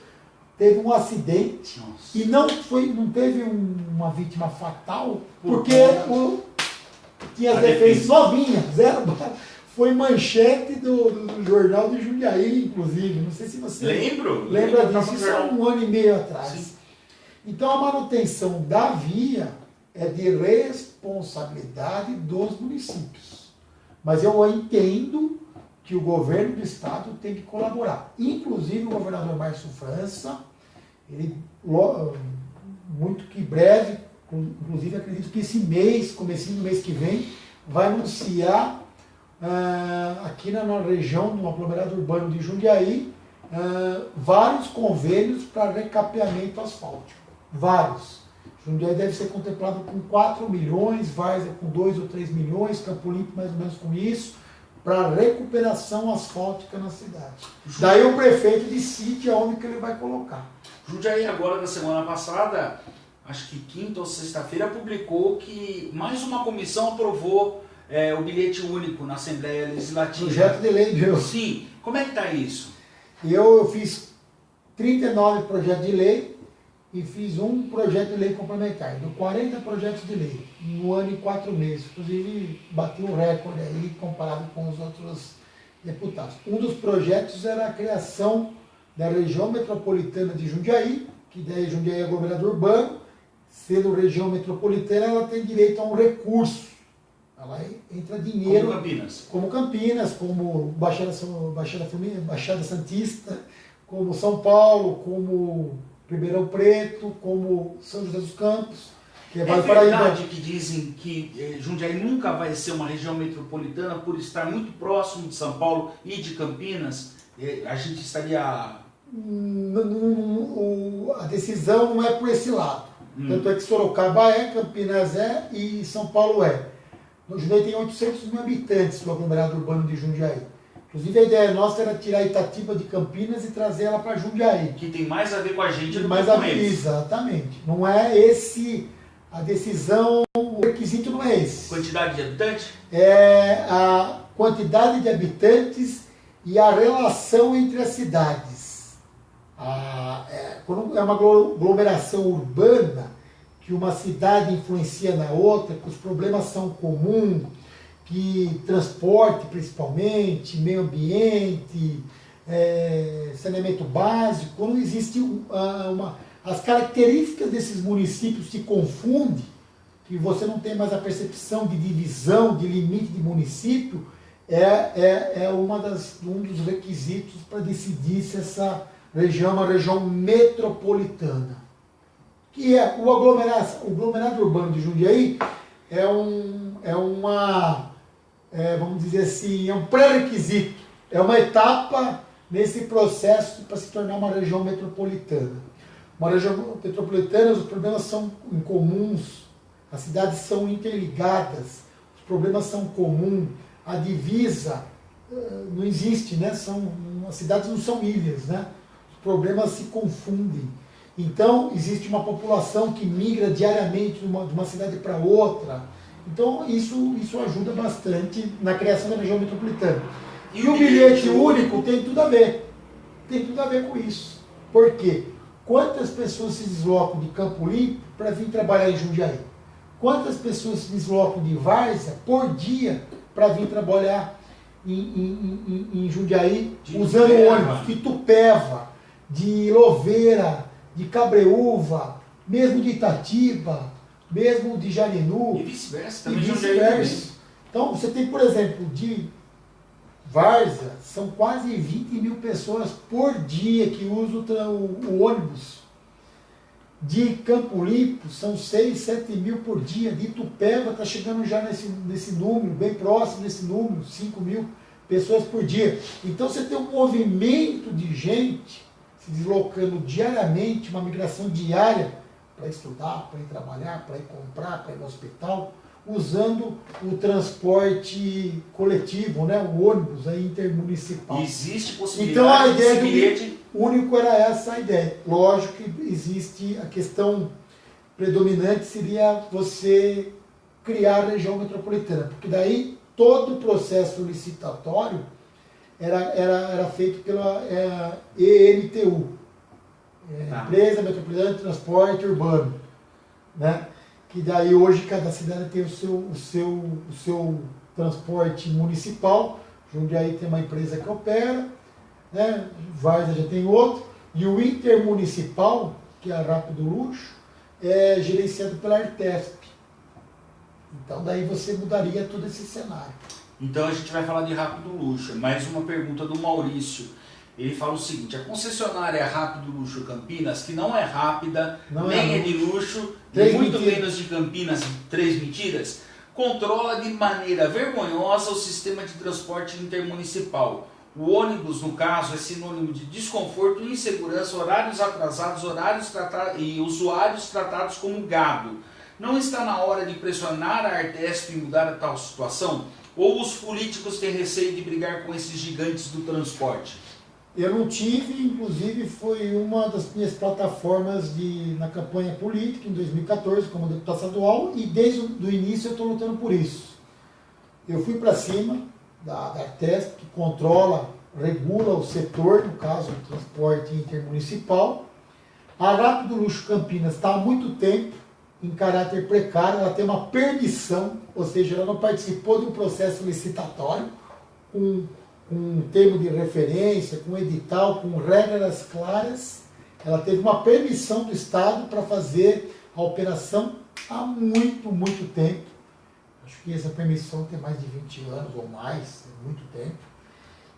teve um acidente. Nossa. E não teve uma vítima fatal, porque tinha as defesas novinhas, zero bala. Foi manchete do jornal de Jundiaí, inclusive. Não sei se você lembra disso. Isso há 1 ano e meio atrás. Sim. Então, a manutenção da via é de responsabilidade dos municípios. Mas eu entendo que o governo do estado tem que colaborar. Inclusive, o governador Márcio França, ele, muito que breve, inclusive acredito que esse mês, comecinho do mês que vem, vai anunciar aqui na região, no aglomerado urbano de Jundiaí, vários convênios para recapeamento asfáltico. Vários. Jundiaí deve ser contemplado com 4 milhões, Várzea com 2 ou 3 milhões, Campo Limpo mais ou menos com isso, para recuperação asfáltica na cidade. Daí o prefeito decide aonde que ele vai colocar. Jundiaí agora, na semana passada, acho que quinta ou sexta-feira, publicou que mais uma comissão aprovou o bilhete único na Assembleia Legislativa. Projeto de lei, meu. Sim. Como é que está isso? Eu fiz 39 projetos de lei e fiz um projeto de lei complementar. Deu 40 projetos de lei, no ano e 4 meses. Inclusive, bati um recorde aí comparado com os outros deputados. Um dos projetos era a criação da região metropolitana de Jundiaí, que daí Jundiaí é aglomerado urbano. Sendo região metropolitana, ela tem direito a um recurso. Ela entra dinheiro. Como Campinas, como Baixada Santista, como São Paulo, como Ribeirão Preto, como São José dos Campos. Que é verdade que dizem que Jundiaí nunca vai ser uma região metropolitana por estar muito próximo de São Paulo e de Campinas? A gente estaria... A decisão não é por esse lado. Tanto é que Sorocaba é, Campinas é e São Paulo é. O Jundiaí tem 800 mil habitantes no aglomerado urbano de Jundiaí. Inclusive a ideia nossa era tirar Itatiba de Campinas e trazer ela para Jundiaí. Que tem mais a ver com a gente do que com eles. Exatamente. Não é esse a decisão, o requisito não é esse. Quantidade de habitantes? É a quantidade de habitantes e a relação entre as cidades. Quando é uma aglomeração urbana, que uma cidade influencia na outra, que os problemas são comuns, que transporte principalmente, meio ambiente, saneamento básico, quando existe as características desses municípios se confundem, que você não tem mais a percepção de divisão, de limite de município, um dos requisitos para decidir se essa região é uma região metropolitana. Que é o aglomerado urbano de Jundiaí vamos dizer assim, é um pré-requisito, é uma etapa nesse processo para se tornar uma região metropolitana. Uma região metropolitana, os problemas são incomuns, as cidades são interligadas, os problemas são comuns, a divisa não existe, né? As cidades não são ilhas, né? Os problemas se confundem. Então, existe uma população que migra diariamente de uma cidade para outra. Então, isso ajuda bastante na criação da região metropolitana. E o bilhete único tem tudo a ver. Tem tudo a ver com isso. Por quê? Quantas pessoas se deslocam de Campo Limpo para vir trabalhar em Jundiaí? Quantas pessoas se deslocam de Várzea por dia para vir trabalhar em Jundiaí usando ônibus? De Itupeva, de Louveira, de Cabreúva, mesmo de Itatiba, mesmo de Jarinu. E vice-versa. Então, você tem, por exemplo, de Várzea, são quase 20 mil pessoas por dia que usam o ônibus. De Campo Limpo, são 6, 7 mil por dia. De Itupeva está chegando já nesse número, bem próximo desse número, 5 mil pessoas por dia. Então você tem um movimento de gente se deslocando diariamente, uma migração diária para estudar, para ir trabalhar, para ir comprar, para ir no hospital, usando o transporte coletivo, né, o ônibus aí intermunicipal. Existe possibilidade então, a ideia desse bilhete... único era essa a ideia. Lógico que existe a questão predominante, seria você criar a região metropolitana, porque daí todo o processo licitatório era feito pela EMTU, Empresa Metropolitana de Transporte Urbano, né? Que daí hoje cada cidade tem o seu transporte municipal. Jundiaí tem uma empresa que opera, né? Várzea já tem outro, e o intermunicipal, que é a Rápido Luxo, é gerenciado pela Artesp. Então daí você mudaria todo esse cenário. Então a gente vai falar de Rápido Luxo. Mais uma pergunta do Maurício. Ele fala o seguinte: a concessionária Rápido Luxo Campinas, que não é rápida, nem é de luxo, e muito menos de Campinas, 3 mentiras, controla de maneira vergonhosa o sistema de transporte intermunicipal. O ônibus, no caso, é sinônimo de desconforto, insegurança, horários atrasados, e usuários tratados como gado. Não está na hora de pressionar a Artesp e mudar a tal situação? Ou os políticos têm receio de brigar com esses gigantes do transporte? Eu não tive, inclusive foi uma das minhas plataformas na campanha política em 2014 como deputado estadual, e desde o início eu estou lutando por isso. Eu fui para cima da Artesp, que controla, regula o setor, no caso do transporte intermunicipal. A Rápido Luxo Campinas está há muito tempo em caráter precário, ela tem uma permissão, ou seja, ela não participou de um processo licitatório, com um termo de referência, com edital, com regras claras. Ela teve uma permissão do Estado para fazer a operação há muito, muito tempo. Acho que essa permissão tem mais de 20 anos ou mais, é muito tempo.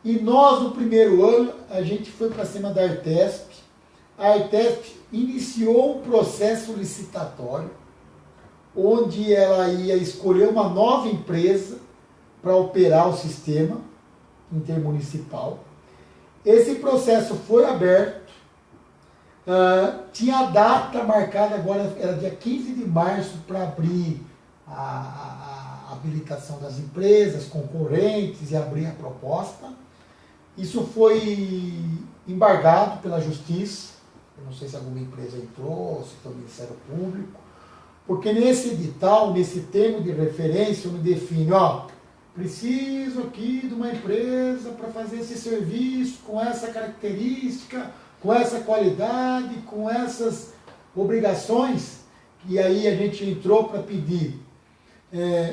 E nós, no primeiro ano, a gente foi para cima da Artesp. A Artesp iniciou um processo licitatório, onde ela ia escolher uma nova empresa para operar o sistema intermunicipal. Esse processo foi aberto, tinha a data marcada agora, era dia 15 de março, para abrir a habilitação das empresas concorrentes e abrir a proposta. Isso foi embargado pela Justiça, eu não sei se alguma empresa entrou, se foi o Ministério Público, porque nesse edital, nesse termo de referência, onde define, preciso aqui de uma empresa para fazer esse serviço com essa característica, com essa qualidade, com essas obrigações, e aí a gente entrou para pedir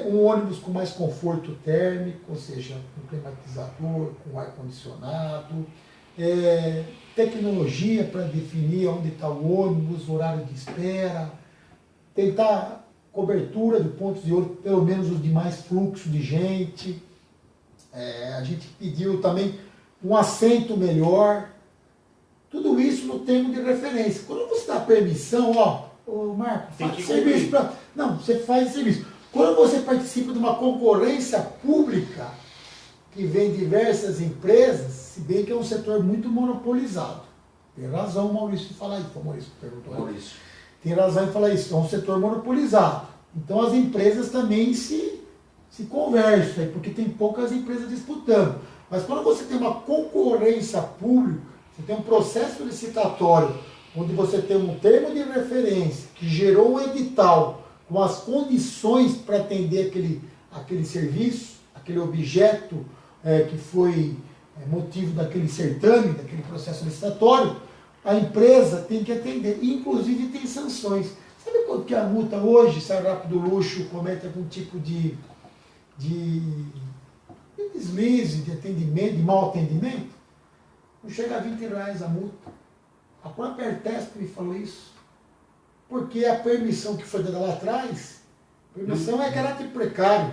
um ônibus com mais conforto térmico, ou seja, com climatizador, com ar-condicionado, tecnologia para definir onde está o ônibus, horário de espera, tentar cobertura de pontos de ônibus, pelo menos os de mais fluxo de gente. A gente pediu também um assento melhor. Tudo isso no termo de referência. Quando você dá permissão, Marco, faz serviço para... Não, você faz serviço. Quando você participa de uma concorrência pública, que vem diversas empresas, se bem que é um setor muito monopolizado. Tem razão o Maurício de falar isso. Foi o Maurício que perguntou. Maurício. Tem razão em falar isso. É um setor monopolizado. Então as empresas também se conversam, porque tem poucas empresas disputando. Mas quando você tem uma concorrência pública, você tem um processo licitatório, onde você tem um termo de referência que gerou um edital com as condições para atender aquele serviço, aquele objeto que foi motivo daquele certame, daquele processo licitatório, a empresa tem que atender. Inclusive tem sanções. Sabe quanto que é a multa hoje, se a Rápido Luxo comete algum tipo de deslize, de atendimento, de mau atendimento? Não chega a R$ 20 a multa. A própria Artesp me falou isso. Porque a permissão que foi dada lá atrás, permissão é caráter precário.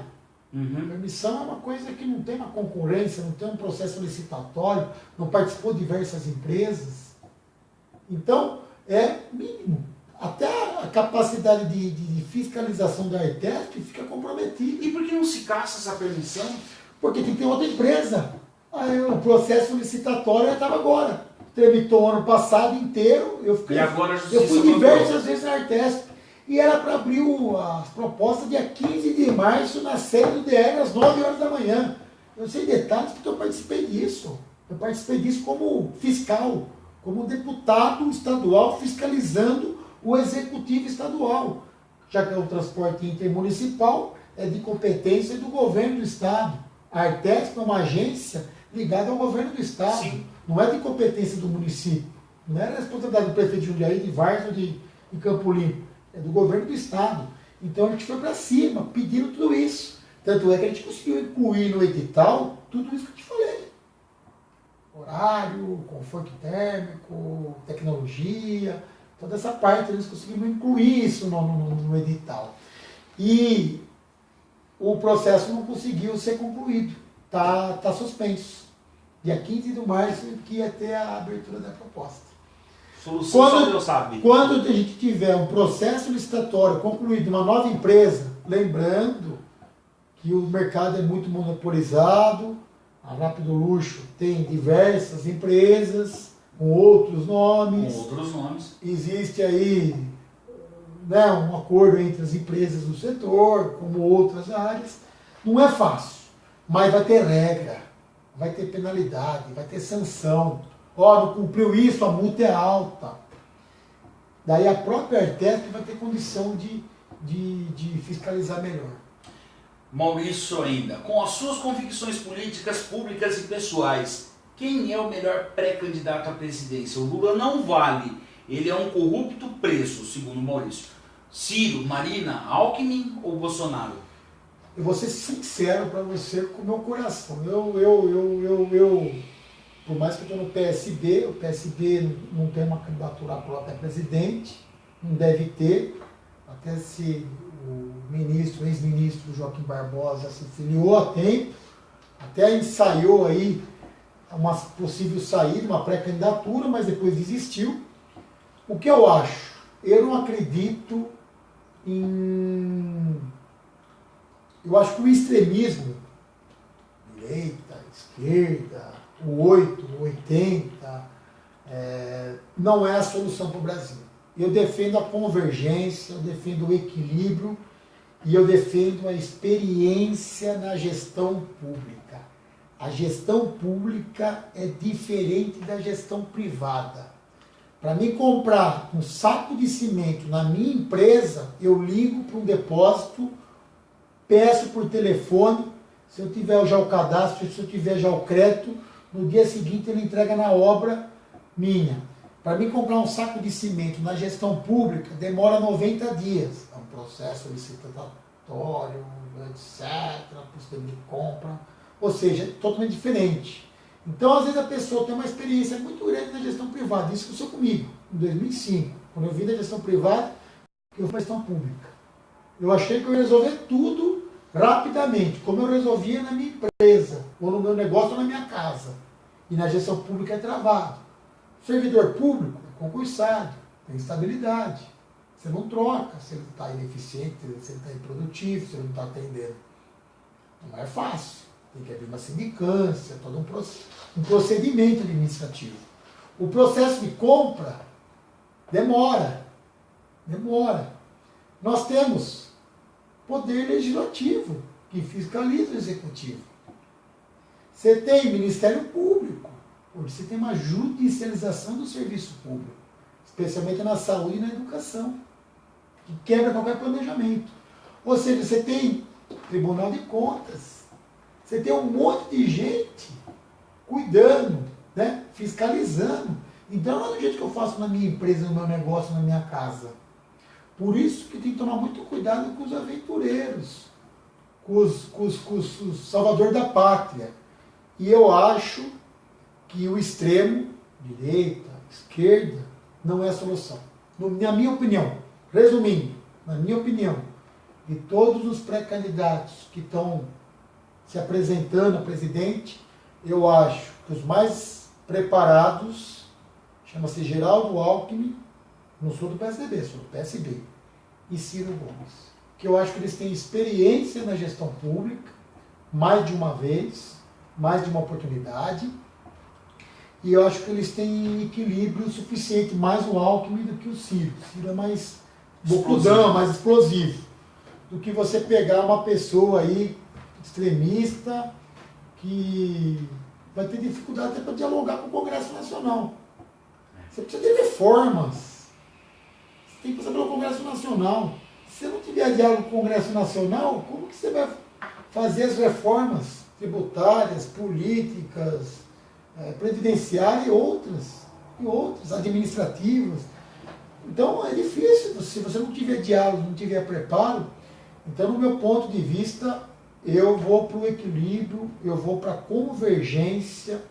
Permissão é uma coisa que não tem uma concorrência, não tem um processo licitatório, não participou de diversas empresas. Então, é mínimo. Até a capacidade de fiscalização da Artesp fica comprometida. E por que não se caça essa permissão? Porque tem que ter outra empresa. Aí, o processo licitatório estava agora. Tramitou o ano passado inteiro. E agora a justiça eu fui mandou. diversas vezes na Artesp. E era para abrir as propostas dia 15 de março na sede do DR às 9 horas da manhã. Eu sei detalhes porque eu participei disso. Eu participei disso como fiscal, como deputado estadual fiscalizando o executivo estadual. Já que o transporte intermunicipal é de competência do governo do estado. A Artesp é uma agência ligada ao governo do estado. Sim. Não é de competência do município. Não era responsabilidade do prefeito de Jundiaí, de Várzea ou de Campo Limpo. É do governo do estado. Então a gente foi para cima, pedindo tudo isso. Tanto é que a gente conseguiu incluir no edital tudo isso que eu te falei. Horário, conforto térmico, tecnologia, toda essa parte, eles conseguiram incluir isso no edital. E o processo não conseguiu ser concluído. Tá suspenso. Dia 15 de março que ia ter a abertura da proposta. Solução só Deus sabe. Quando a gente tiver um processo licitatório concluído, uma nova empresa, lembrando que o mercado é muito monopolizado, a Rápido Luxo tem diversas empresas com outros nomes. Existe aí, né, um acordo entre as empresas do setor, como outras áreas. Não é fácil, mas vai ter regra, vai ter penalidade, vai ter sanção. Ó, não cumpriu isso, a multa é alta. Daí a própria Artesp vai ter condição de fiscalizar melhor. Maurício ainda, com as suas convicções políticas, públicas e pessoais, quem é o melhor pré-candidato à presidência? O Lula não vale, ele é um corrupto preso, segundo Maurício. Ciro, Marina, Alckmin ou Bolsonaro? Eu vou ser sincero para você com o meu coração. Por mais que eu estou no PSB, o PSB não tem uma candidatura própria a presidente, não deve ter, até se o ex-ministro Joaquim Barbosa se filiou a tempo, até ensaiou aí uma possível saída, uma pré-candidatura, mas depois desistiu. O que eu acho? Eu não acredito em... Eu acho que o extremismo, direita, esquerda, o 8, o 80, não é a solução para o Brasil. Eu defendo a convergência, eu defendo o equilíbrio e eu defendo a experiência na gestão pública. A gestão pública é diferente da gestão privada. Para mim comprar um saco de cimento na minha empresa, eu ligo para um depósito, peço por telefone, se eu tiver já o cadastro, se eu tiver já o crédito, no dia seguinte ele entrega na obra minha. Para mim comprar um saco de cimento na gestão pública demora 90 dias. É um processo licitatório, etc., procedimento de compra, ou seja, é totalmente diferente. Então, às vezes a pessoa tem uma experiência muito grande na gestão privada. Isso aconteceu comigo, em 2005. Quando eu vim da gestão privada, eu fui para a gestão pública. Eu achei que eu ia resolver tudo rapidamente, como eu resolvia na minha empresa, ou no meu negócio, ou na minha casa. E na gestão pública é travado. O servidor público é concursado, tem estabilidade. Você não troca se ele está ineficiente, se ele está improdutivo, se ele não está atendendo. Não é fácil. Tem que abrir uma sindicância, todo um procedimento administrativo. O processo de compra demora. Nós temos poder legislativo, que fiscaliza o executivo. Você tem Ministério Público, onde você tem uma judicialização do serviço público, especialmente na saúde e na educação, que quebra qualquer planejamento. Ou seja, você tem Tribunal de Contas, você tem um monte de gente cuidando, né, fiscalizando. Então não é do jeito que eu faço na minha empresa, no meu negócio, na minha casa. Por isso que tem que tomar muito cuidado com os aventureiros, com os salvadores da pátria. E eu acho que o extremo, direita, esquerda, não é a solução. Na minha opinião, resumindo, na minha opinião, de todos os pré-candidatos que estão se apresentando a presidente. Eu acho que os mais preparados, chama-se Geraldo Alckmin, não sou do PSDB, sou do PSB, e Ciro Gomes. Que eu acho que eles têm experiência na gestão pública, mais de uma vez, mais de uma oportunidade, e eu acho que eles têm equilíbrio suficiente, mais o Alckmin do que o Ciro. O Ciro é mais bocudão, mais explosivo, do que você pegar uma pessoa aí extremista que vai ter dificuldade até para dialogar com o Congresso Nacional. Você precisa de reformas. Você tem que passar pelo Congresso Nacional. Se você não tiver diálogo com o Congresso Nacional, como que você vai fazer as reformas tributárias, políticas, previdenciárias e outras, administrativas? Então é difícil, se você não tiver diálogo, não tiver preparo. Então, no meu ponto de vista, eu vou para o equilíbrio, eu vou para a convergência,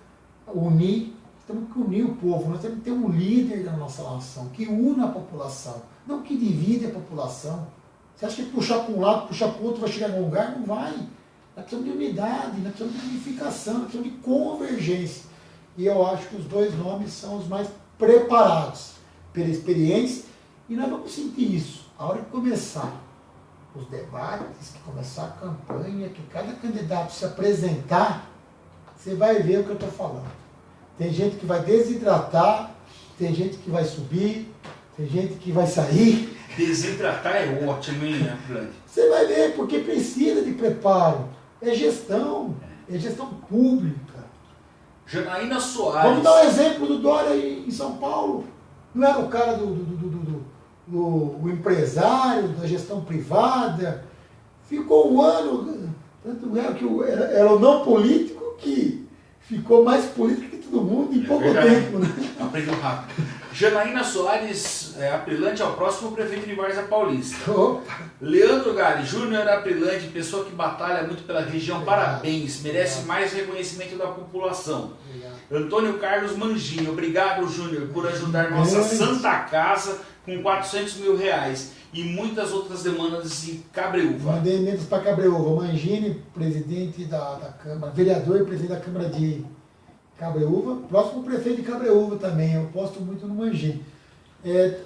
unir. Temos que unir o povo, nós temos que ter um líder da nossa nação, que una a população, não que divide a população. Você acha que puxar para um lado, puxar para o outro, vai chegar em algum lugar? Não vai. Nós precisamos de unidade, nós precisamos de unificação, nós precisamos de convergência. E eu acho que os dois nomes são os mais preparados pela experiência, e nós vamos sentir isso. A hora que começar os debates, que começar a campanha, que cada candidato se apresentar, você vai ver o que eu estou falando. Tem gente que vai desidratar, tem gente que vai subir, tem gente que vai sair. Desidratar é ótimo, hein, Aprilante? Você vai ver, porque precisa de preparo. É gestão pública. Janaína Soares. Vamos dar um exemplo do Dória em São Paulo. Não era o cara do empresário, da gestão privada. Ficou um ano, tanto é que era o não político que ficou mais político que todo mundo em pouco tempo. Né? Aprendeu rápido. Janaína Soares Aprilante é o próximo prefeito de Várzea Paulista. Opa. Leandro Gari Júnior Aprilante, pessoa que batalha muito pela região, obrigado. Parabéns, merece obrigado. Mais reconhecimento da população. Obrigado. Antônio Carlos Mangini, obrigado Júnior por ajudar nossa Santa Casa com R$400 mil e muitas outras demandas de Cabreúva. Mandei emendas para Cabreúva. Mangini, presidente da Câmara, vereador e presidente da Câmara de Cabreúva, próximo prefeito de Cabreúva também, eu aposto muito no Mangini.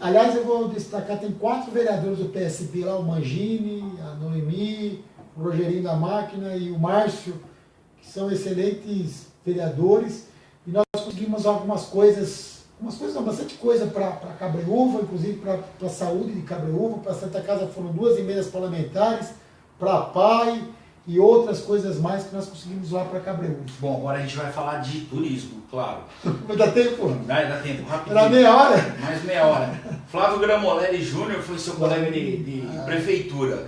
Aliás, eu vou destacar, tem 4 vereadores do PSB lá, o Mangini, a Noemi, o Rogerinho da Máquina e o Márcio, que são excelentes vereadores, e nós conseguimos bastante coisa para Cabreúva, inclusive para a saúde de Cabreúva, para a Santa Casa foram 2 emendas parlamentares, para a PAI, e outras coisas mais que nós conseguimos lá para Cabreúva. Bom, agora a gente vai falar de turismo, claro. Mas dá tempo? Dá tempo, rapidinho. Era meia hora? Mais meia hora. Flávio Gramoleri Júnior foi seu colega de prefeitura,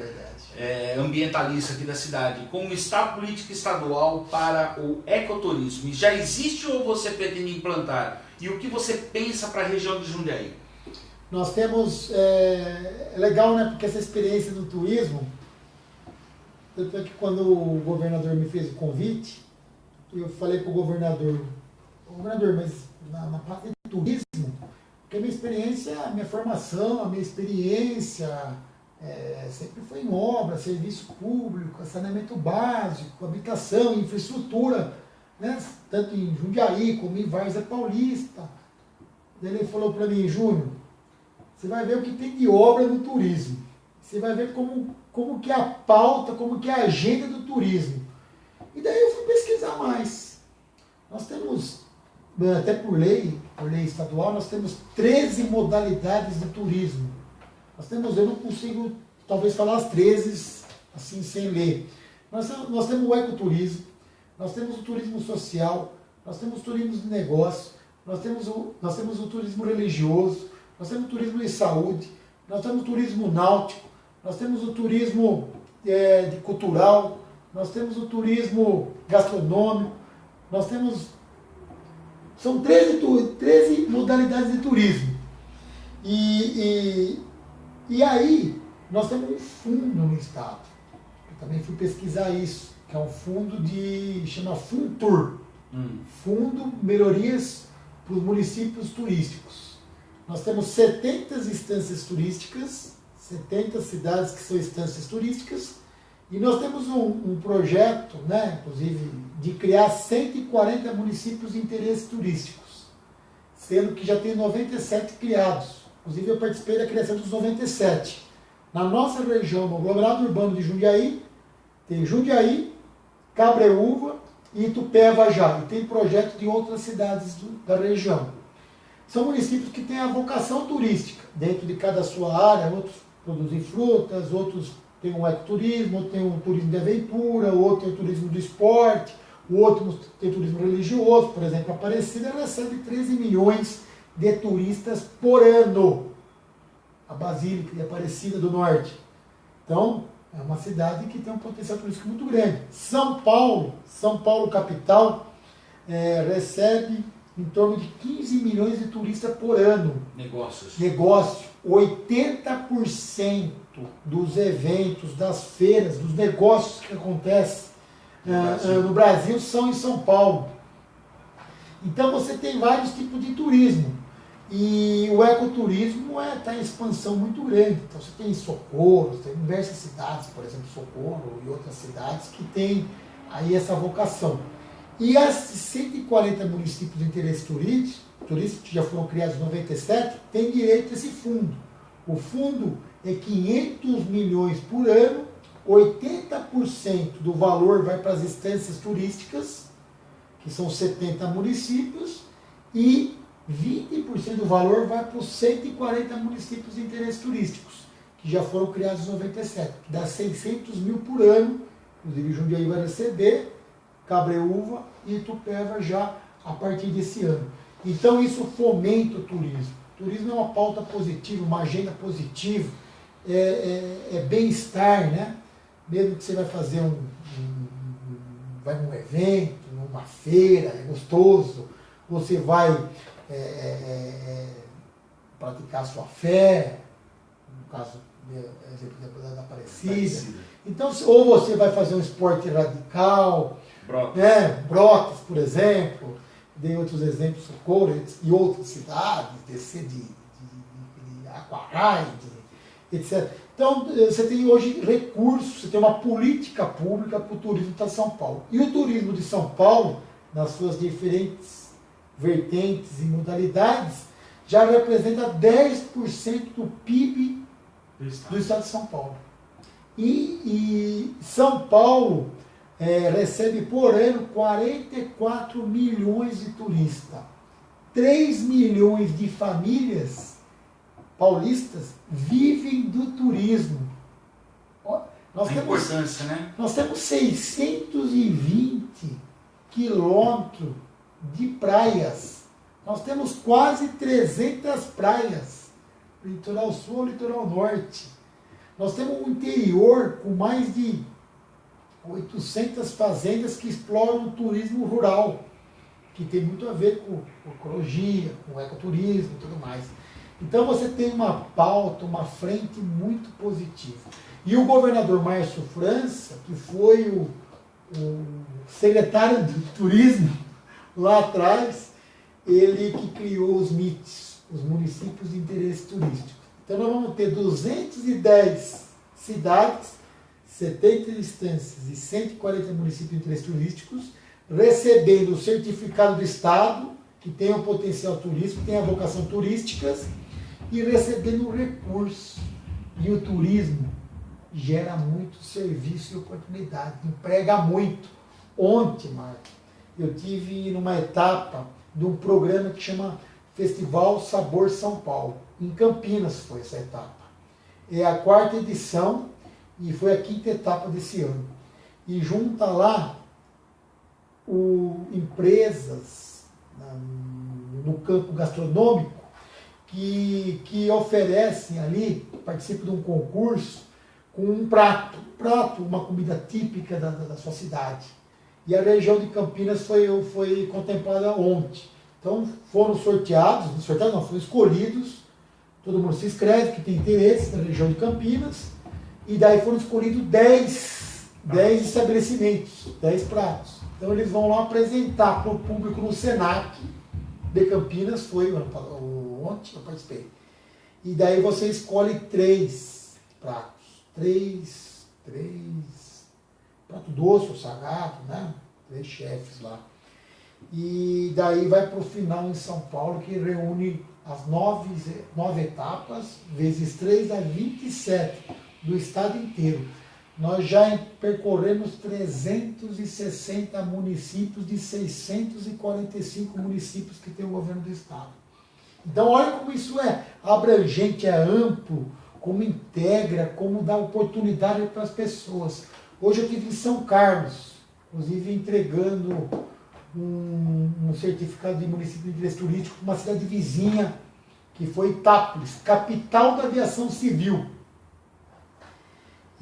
ambientalista aqui da cidade. Como está a política estadual para o ecoturismo? Já existe ou você pretende implantar? E o que você pensa para a região de Jundiaí? Nós temos, é legal, né, porque essa experiência do turismo, tanto é que quando o governador me fez o convite, eu falei para o governador, mas na parte de turismo, porque a minha experiência, a minha formação, a minha experiência sempre foi em obra, serviço público, saneamento básico, habitação, infraestrutura, né? Tanto em Jundiaí como em Várzea Paulista. Daí ele falou para mim, Júnior, você vai ver o que tem de obra no turismo. Você vai ver como que é a pauta, como que é a agenda do turismo. E daí eu fui pesquisar mais. Nós temos, até por lei estadual, nós temos 13 modalidades de turismo. Eu não consigo, talvez, falar as 13 assim, sem ler. Nós temos o ecoturismo, nós temos o turismo social, nós temos o turismo de negócio, nós temos o turismo religioso, nós temos o turismo de saúde, nós temos o turismo náutico, nós temos o turismo cultural, nós temos o turismo gastronômico, nós temos... São 13 modalidades de turismo. E aí, nós temos um fundo no Estado. Eu também fui pesquisar isso, que é um fundo chama Funtur. Fundo Melhorias para os Municípios Turísticos. Nós temos 70 instâncias turísticas, 70 cidades que são instâncias turísticas, E nós temos um projeto, né, inclusive, de criar 140 municípios de interesse turísticos, sendo que já tem 97 criados. Inclusive, eu participei da criação dos 97. Na nossa região, no aglomerado urbano de Jundiaí, tem Jundiaí, Cabreúva e Itupeva-Já. E tem projetos de outras cidades da região. São municípios que têm a vocação turística. Dentro de cada sua área, outros produzem frutas, outros têm um ecoturismo, outros têm um turismo de aventura, outro tem o turismo do esporte, o outro tem turismo religioso. Por exemplo, a Aparecida recebe 13 milhões de turistas por ano. A Basílica de Aparecida do Norte. Então, é uma cidade que tem um potencial turístico muito grande. São Paulo capital, recebe em torno de 15 milhões de turistas por ano. Negócio. 80% dos eventos, das feiras, dos negócios que acontecem no Brasil são em São Paulo. Então você tem vários tipos de turismo. E o ecoturismo está em expansão muito grande. Então você tem Socorro, tem diversas cidades, por exemplo, Socorro e outras cidades que têm aí essa vocação. E esses 140 municípios de interesse turístico, que já foram criados em 97, têm direito a esse fundo. O fundo é 500 milhões por ano, 80% do valor vai para as instâncias turísticas, que são 70 municípios, e 20% do valor vai para os 140 municípios de interesse turísticos, que já foram criados em 97, que dá 600 mil por ano, inclusive Jundiaí vai receber, Cabreúva e Itupeva já a partir desse ano. Então isso fomenta o turismo. O turismo é uma pauta positiva, uma agenda positiva, é bem-estar, né? Mesmo que você vai fazer vai num evento, numa feira, é gostoso, você vai praticar sua fé, no caso, exemplo da Aparecida. Então, ou você vai fazer um esporte radical, Brotas, por exemplo, dei outros exemplos, Socorro e outras cidades, descer de Aquaride, etc. Então, você tem hoje recursos, você tem uma política pública para o turismo de São Paulo. E o turismo de São Paulo, nas suas diferentes vertentes e modalidades, já representa 10% do PIB do estado de São Paulo. E São Paulo recebe por ano 44 milhões de turistas. 3 milhões de famílias paulistas vivem do turismo. Importância, né? Nós temos 620 quilômetros de praias. Nós temos quase 300 praias. Litoral Sul, Litoral Norte. Nós temos um interior com mais de 800 fazendas que exploram o turismo rural, que tem muito a ver com ecologia, com ecoturismo e tudo mais. Então você tem uma pauta, uma frente muito positiva. E o governador Márcio França, que foi o secretário do turismo lá atrás, ele que criou os MITs, os municípios de interesse turístico. Então nós vamos ter 210 cidades, 70 instâncias e 140 municípios de interesse turísticos, recebendo o certificado do Estado, que tem o potencial turístico, tem a vocação turística, e recebendo recursos. E o turismo gera muito serviço e oportunidade, emprega muito. Ontem, Marco, eu tive numa etapa de um programa que chama Festival Sabor São Paulo. Em Campinas foi essa etapa. É a 4ª edição e foi a 5ª etapa desse ano. E junta lá empresas no campo gastronômico que oferecem ali, participam de um concurso com um prato, uma comida típica da sua cidade. E a região de Campinas foi contemplada ontem. Então foram foram escolhidos, todo mundo se inscreve que tem interesse na região de Campinas, e daí foram escolhidos 10 estabelecimentos, 10 pratos. Então eles vão lá apresentar para o público no Senac de Campinas, foi ontem eu participei. E daí você escolhe 3 pratos, 3 prato doce ou salgado, né? 3 chefes lá. E daí vai para o final em São Paulo, que reúne as 9 etapas, vezes 3 dá 27 do estado inteiro. Nós já percorremos 360 municípios de 645 municípios que tem o governo do estado. Então olha como isso é abrangente, é amplo, como integra, como dá oportunidade para as pessoas. Hoje eu estive em São Carlos, inclusive entregando um certificado de município de interesse turístico para uma cidade vizinha, que foi Itápolis, capital da aviação civil.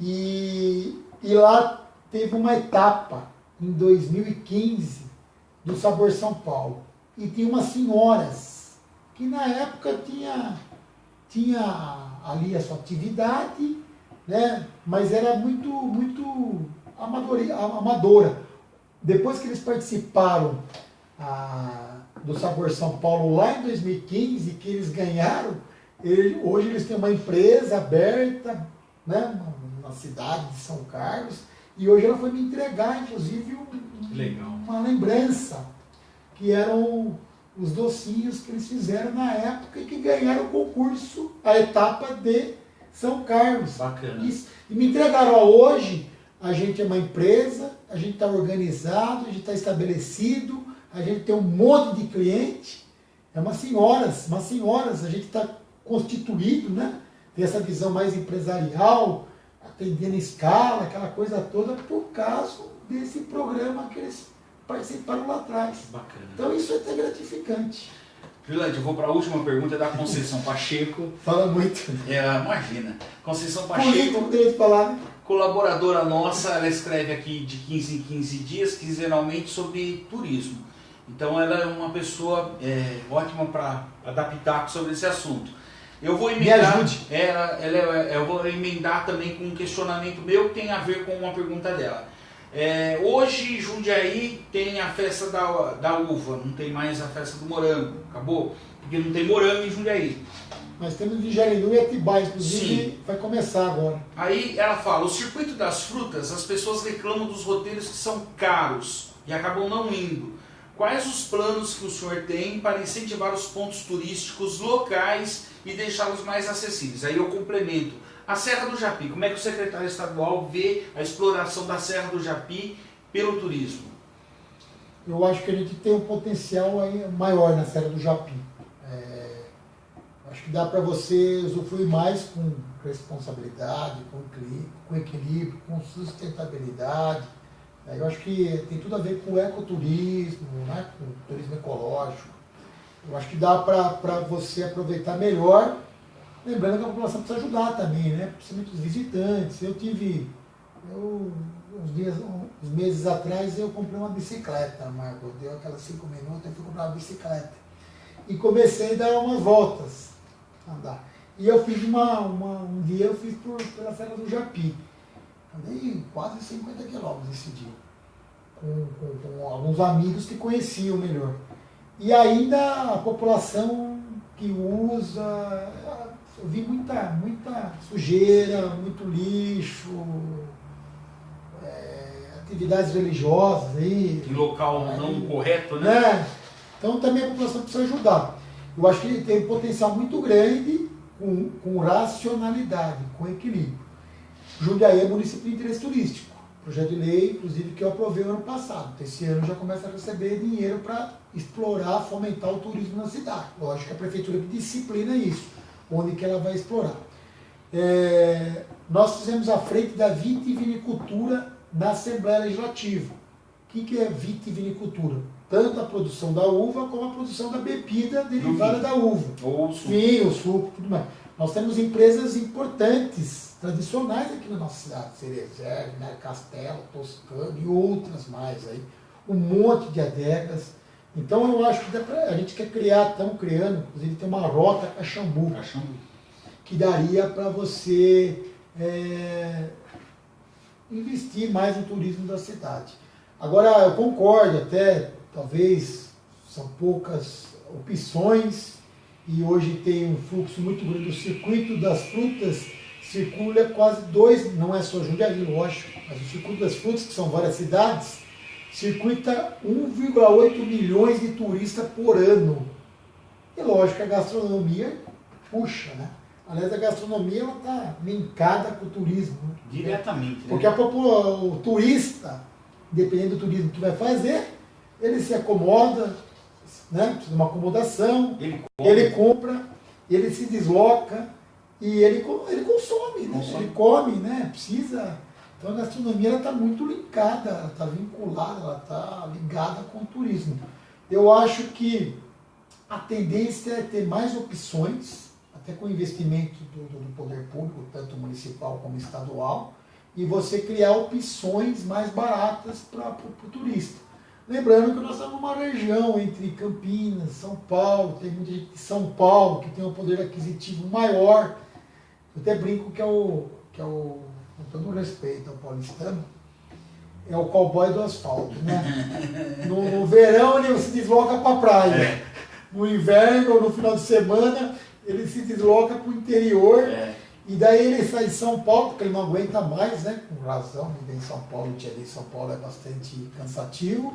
E lá teve uma etapa, em 2015, do Sabor São Paulo. E tinha umas senhoras, que na época tinha ali a sua atividade, né? Mas era muito amadora. Depois que eles participaram do Sabor São Paulo lá em 2015, que eles ganharam, hoje eles têm uma empresa aberta, né, na cidade de São Carlos, e hoje ela foi me entregar, inclusive, uma lembrança, que eram os docinhos que eles fizeram na época e que ganharam o concurso, a etapa de São Carlos. Bacana. E me entregaram. Hoje, a gente é uma empresa, a gente está organizado, a gente está estabelecido, a gente tem um monte de cliente, é umas senhoras, a gente está constituído, né? Tem essa visão mais empresarial, atendendo em escala, aquela coisa toda, por causa desse programa que eles participaram lá atrás. Bacana. Então isso é até gratificante. Gilete, eu vou para a última pergunta da Conceição Pacheco. Fala muito. Imagina. Conceição Pacheco, Político, tem que falar, né? colaboradora nossa, ela escreve aqui de 15 em 15 dias, quinzenalmente, sobre turismo. Então ela é uma pessoa ótima para adaptar sobre esse assunto. Eu vou emendar, Me ajude. eu vou emendar também com um questionamento meu que tem a ver com uma pergunta dela. Hoje, Jundiaí tem a festa da uva, não tem mais a festa do morango, acabou, porque não tem morango em Jundiaí. Nós temos de Jarinu e Atibaia, inclusive. Sim. Vai começar agora. Aí ela fala, o circuito das frutas, as pessoas reclamam dos roteiros que são caros e acabam não indo. Quais os planos que o senhor tem para incentivar os pontos turísticos locais e deixá-los mais acessíveis? Aí eu complemento. A Serra do Japi, como é que o secretário estadual vê a exploração da Serra do Japi pelo turismo? Eu acho que a gente tem um potencial aí maior na Serra do Japi. Acho que dá para você usufruir mais com responsabilidade, com equilíbrio, com sustentabilidade. Eu acho que tem tudo a ver com o ecoturismo, né? Com o turismo ecológico. Eu acho que dá para você aproveitar melhor, lembrando que a população precisa ajudar também, né? Principalmente os visitantes. Uns meses atrás eu comprei uma bicicleta, Marco. Deu aquelas 5 minutos, eu fui comprar uma bicicleta. E comecei a dar umas voltas, andar. E eu fiz um dia eu fiz pela Serra do Japi. Andei quase 50 quilômetros esse dia, com alguns amigos que conheciam melhor. E ainda a população que usa, eu vi muita sujeira, muito lixo, atividades religiosas aí. Em local não correto, né? Então também a população precisa ajudar. Eu acho que ele tem um potencial muito grande com racionalidade, com equilíbrio. Jundiaí é município de interesse turístico. Projeto de lei, inclusive, que eu aprovei o ano passado. Esse ano já começa a receber dinheiro para explorar, fomentar o turismo na cidade. Lógico que a prefeitura que disciplina isso, onde que ela vai explorar. Nós fizemos a frente da vitivinicultura na Assembleia Legislativa. O que é vitivinicultura? Tanto a produção da uva como a produção da bebida derivada da uva. Ou o suco. Sim, o suco, tudo mais. Nós temos empresas importantes, tradicionais aqui na nossa cidade, Cerezer, né, Castelo, Toscano e outras mais aí, um monte de adegas. Então eu acho que a gente quer criar, estamos criando, inclusive tem uma rota Caxambu, que daria para você investir mais no turismo da cidade. Agora eu concordo, até talvez são poucas opções, e hoje tem um fluxo muito grande. O circuito das frutas circula quase 2, não é só Jundiaí, lógico, mas o Circuito das Frutas, que são várias cidades, circuita 1,8 milhões de turistas por ano. E lógico, a gastronomia puxa, né? Aliás, a gastronomia está linkada com o turismo. Né? Diretamente. Porque o turista, dependendo do turismo que vai fazer, ele se acomoda, né? Precisa de uma acomodação, ele compra, ele se desloca e ele consome, né? Ele come, né? Precisa. Então a gastronomia está muito linkada, ela está vinculada, ela está ligada com o turismo. Eu acho que a tendência é ter mais opções, até com o investimento do poder público, tanto municipal como estadual, e você criar opções mais baratas para o turista. Lembrando que nós estamos numa região entre Campinas, São Paulo, tem muita gente de São Paulo que tem um poder aquisitivo maior. Eu até brinco que é o com todo respeito ao paulistano, é o cowboy do asfalto, né? No verão ele se desloca para a praia, no inverno ou no final de semana ele se desloca para o interior, e daí ele sai de São Paulo, porque ele não aguenta mais, né? Com razão, viver em São Paulo, o dia de São Paulo é bastante cansativo,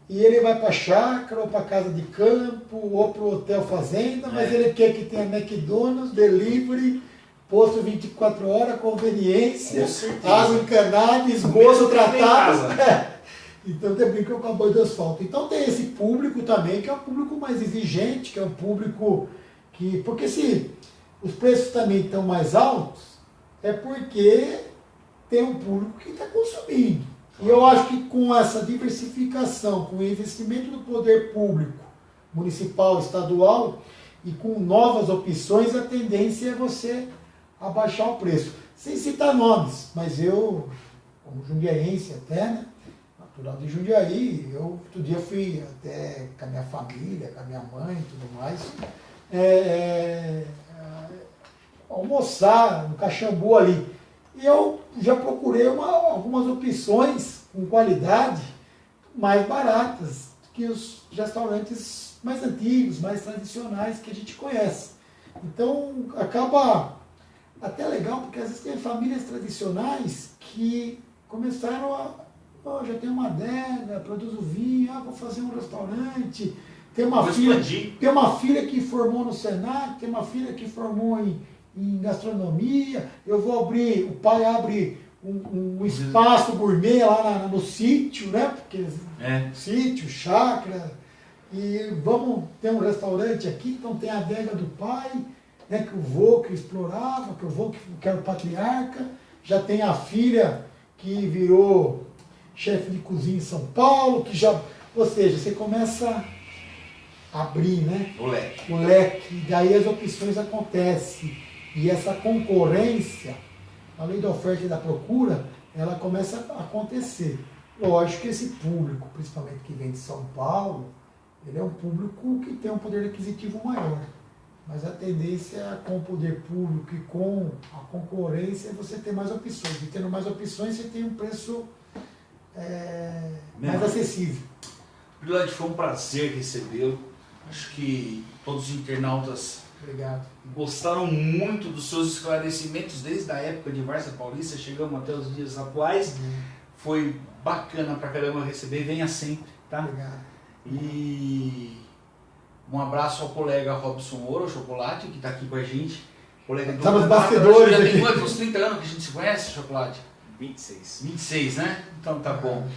e ele vai para a chácara ou para a casa de campo ou para o hotel fazenda, mas ele quer que tenha McDonald's, delivery, posto 24 horas, conveniência, água encanada, esgoto tratado. Então tem brinco com o cowboy do asfalto. Então tem esse público também, que é um público mais exigente, que é um público que... Porque se os preços também estão mais altos, é porque tem um público que está consumindo. E eu acho que com essa diversificação, com o investimento do poder público, municipal, estadual, e com novas opções, a tendência é você abaixar o preço. Sem citar nomes, mas eu, como jundiaense até, né, natural de Jundiaí, outro dia fui até com a minha família, com a minha mãe e tudo mais, almoçar no Caxambu ali. E eu já procurei algumas opções com qualidade mais baratas que os restaurantes mais antigos, mais tradicionais que a gente conhece. Então acaba até legal, porque às vezes tem famílias tradicionais que começaram já tem uma adega, produz o vinho, vou fazer um restaurante. Tem uma filha que formou no Senac, tem uma filha que formou em gastronomia. Eu vou abrir, o pai abre um espaço gourmet lá no sítio, né? Porque sítio, chácara, e vamos ter um restaurante aqui, então tem a adega do pai, né, que o vô que explorava, que o vô que era o patriarca, já tem a filha que virou chefe de cozinha em São Paulo, ou seja, você começa a abrir, né, o leque, e daí as opções acontecem, e essa concorrência, além da oferta e da procura, ela começa a acontecer. Lógico que esse público, principalmente que vem de São Paulo, ele é um público que tem um poder aquisitivo maior. Mas a tendência com o poder público e com a concorrência é você ter mais opções. E tendo mais opções, você tem um preço mais acessível. Brilhante, foi um prazer recebê-lo. Acho que todos os internautas gostaram muito dos seus esclarecimentos desde a época de Várzea Paulista. Chegamos até os dias atuais. Foi bacana pra caramba receber. Venha sempre, tá? Obrigado. E um abraço ao colega Robson Ouro, Chocolate, que está aqui com a gente. Colega do nos bastidores já aqui. tem quantos? 30 anos que a gente se conhece, Chocolate? 26. 26, né? Então tá bom.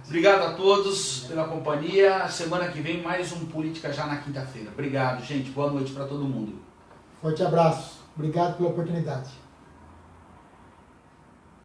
Obrigado a todos pela companhia. Semana que vem mais um Política Já na quinta-feira. Obrigado, gente. Boa noite para todo mundo. Forte abraço. Obrigado pela oportunidade.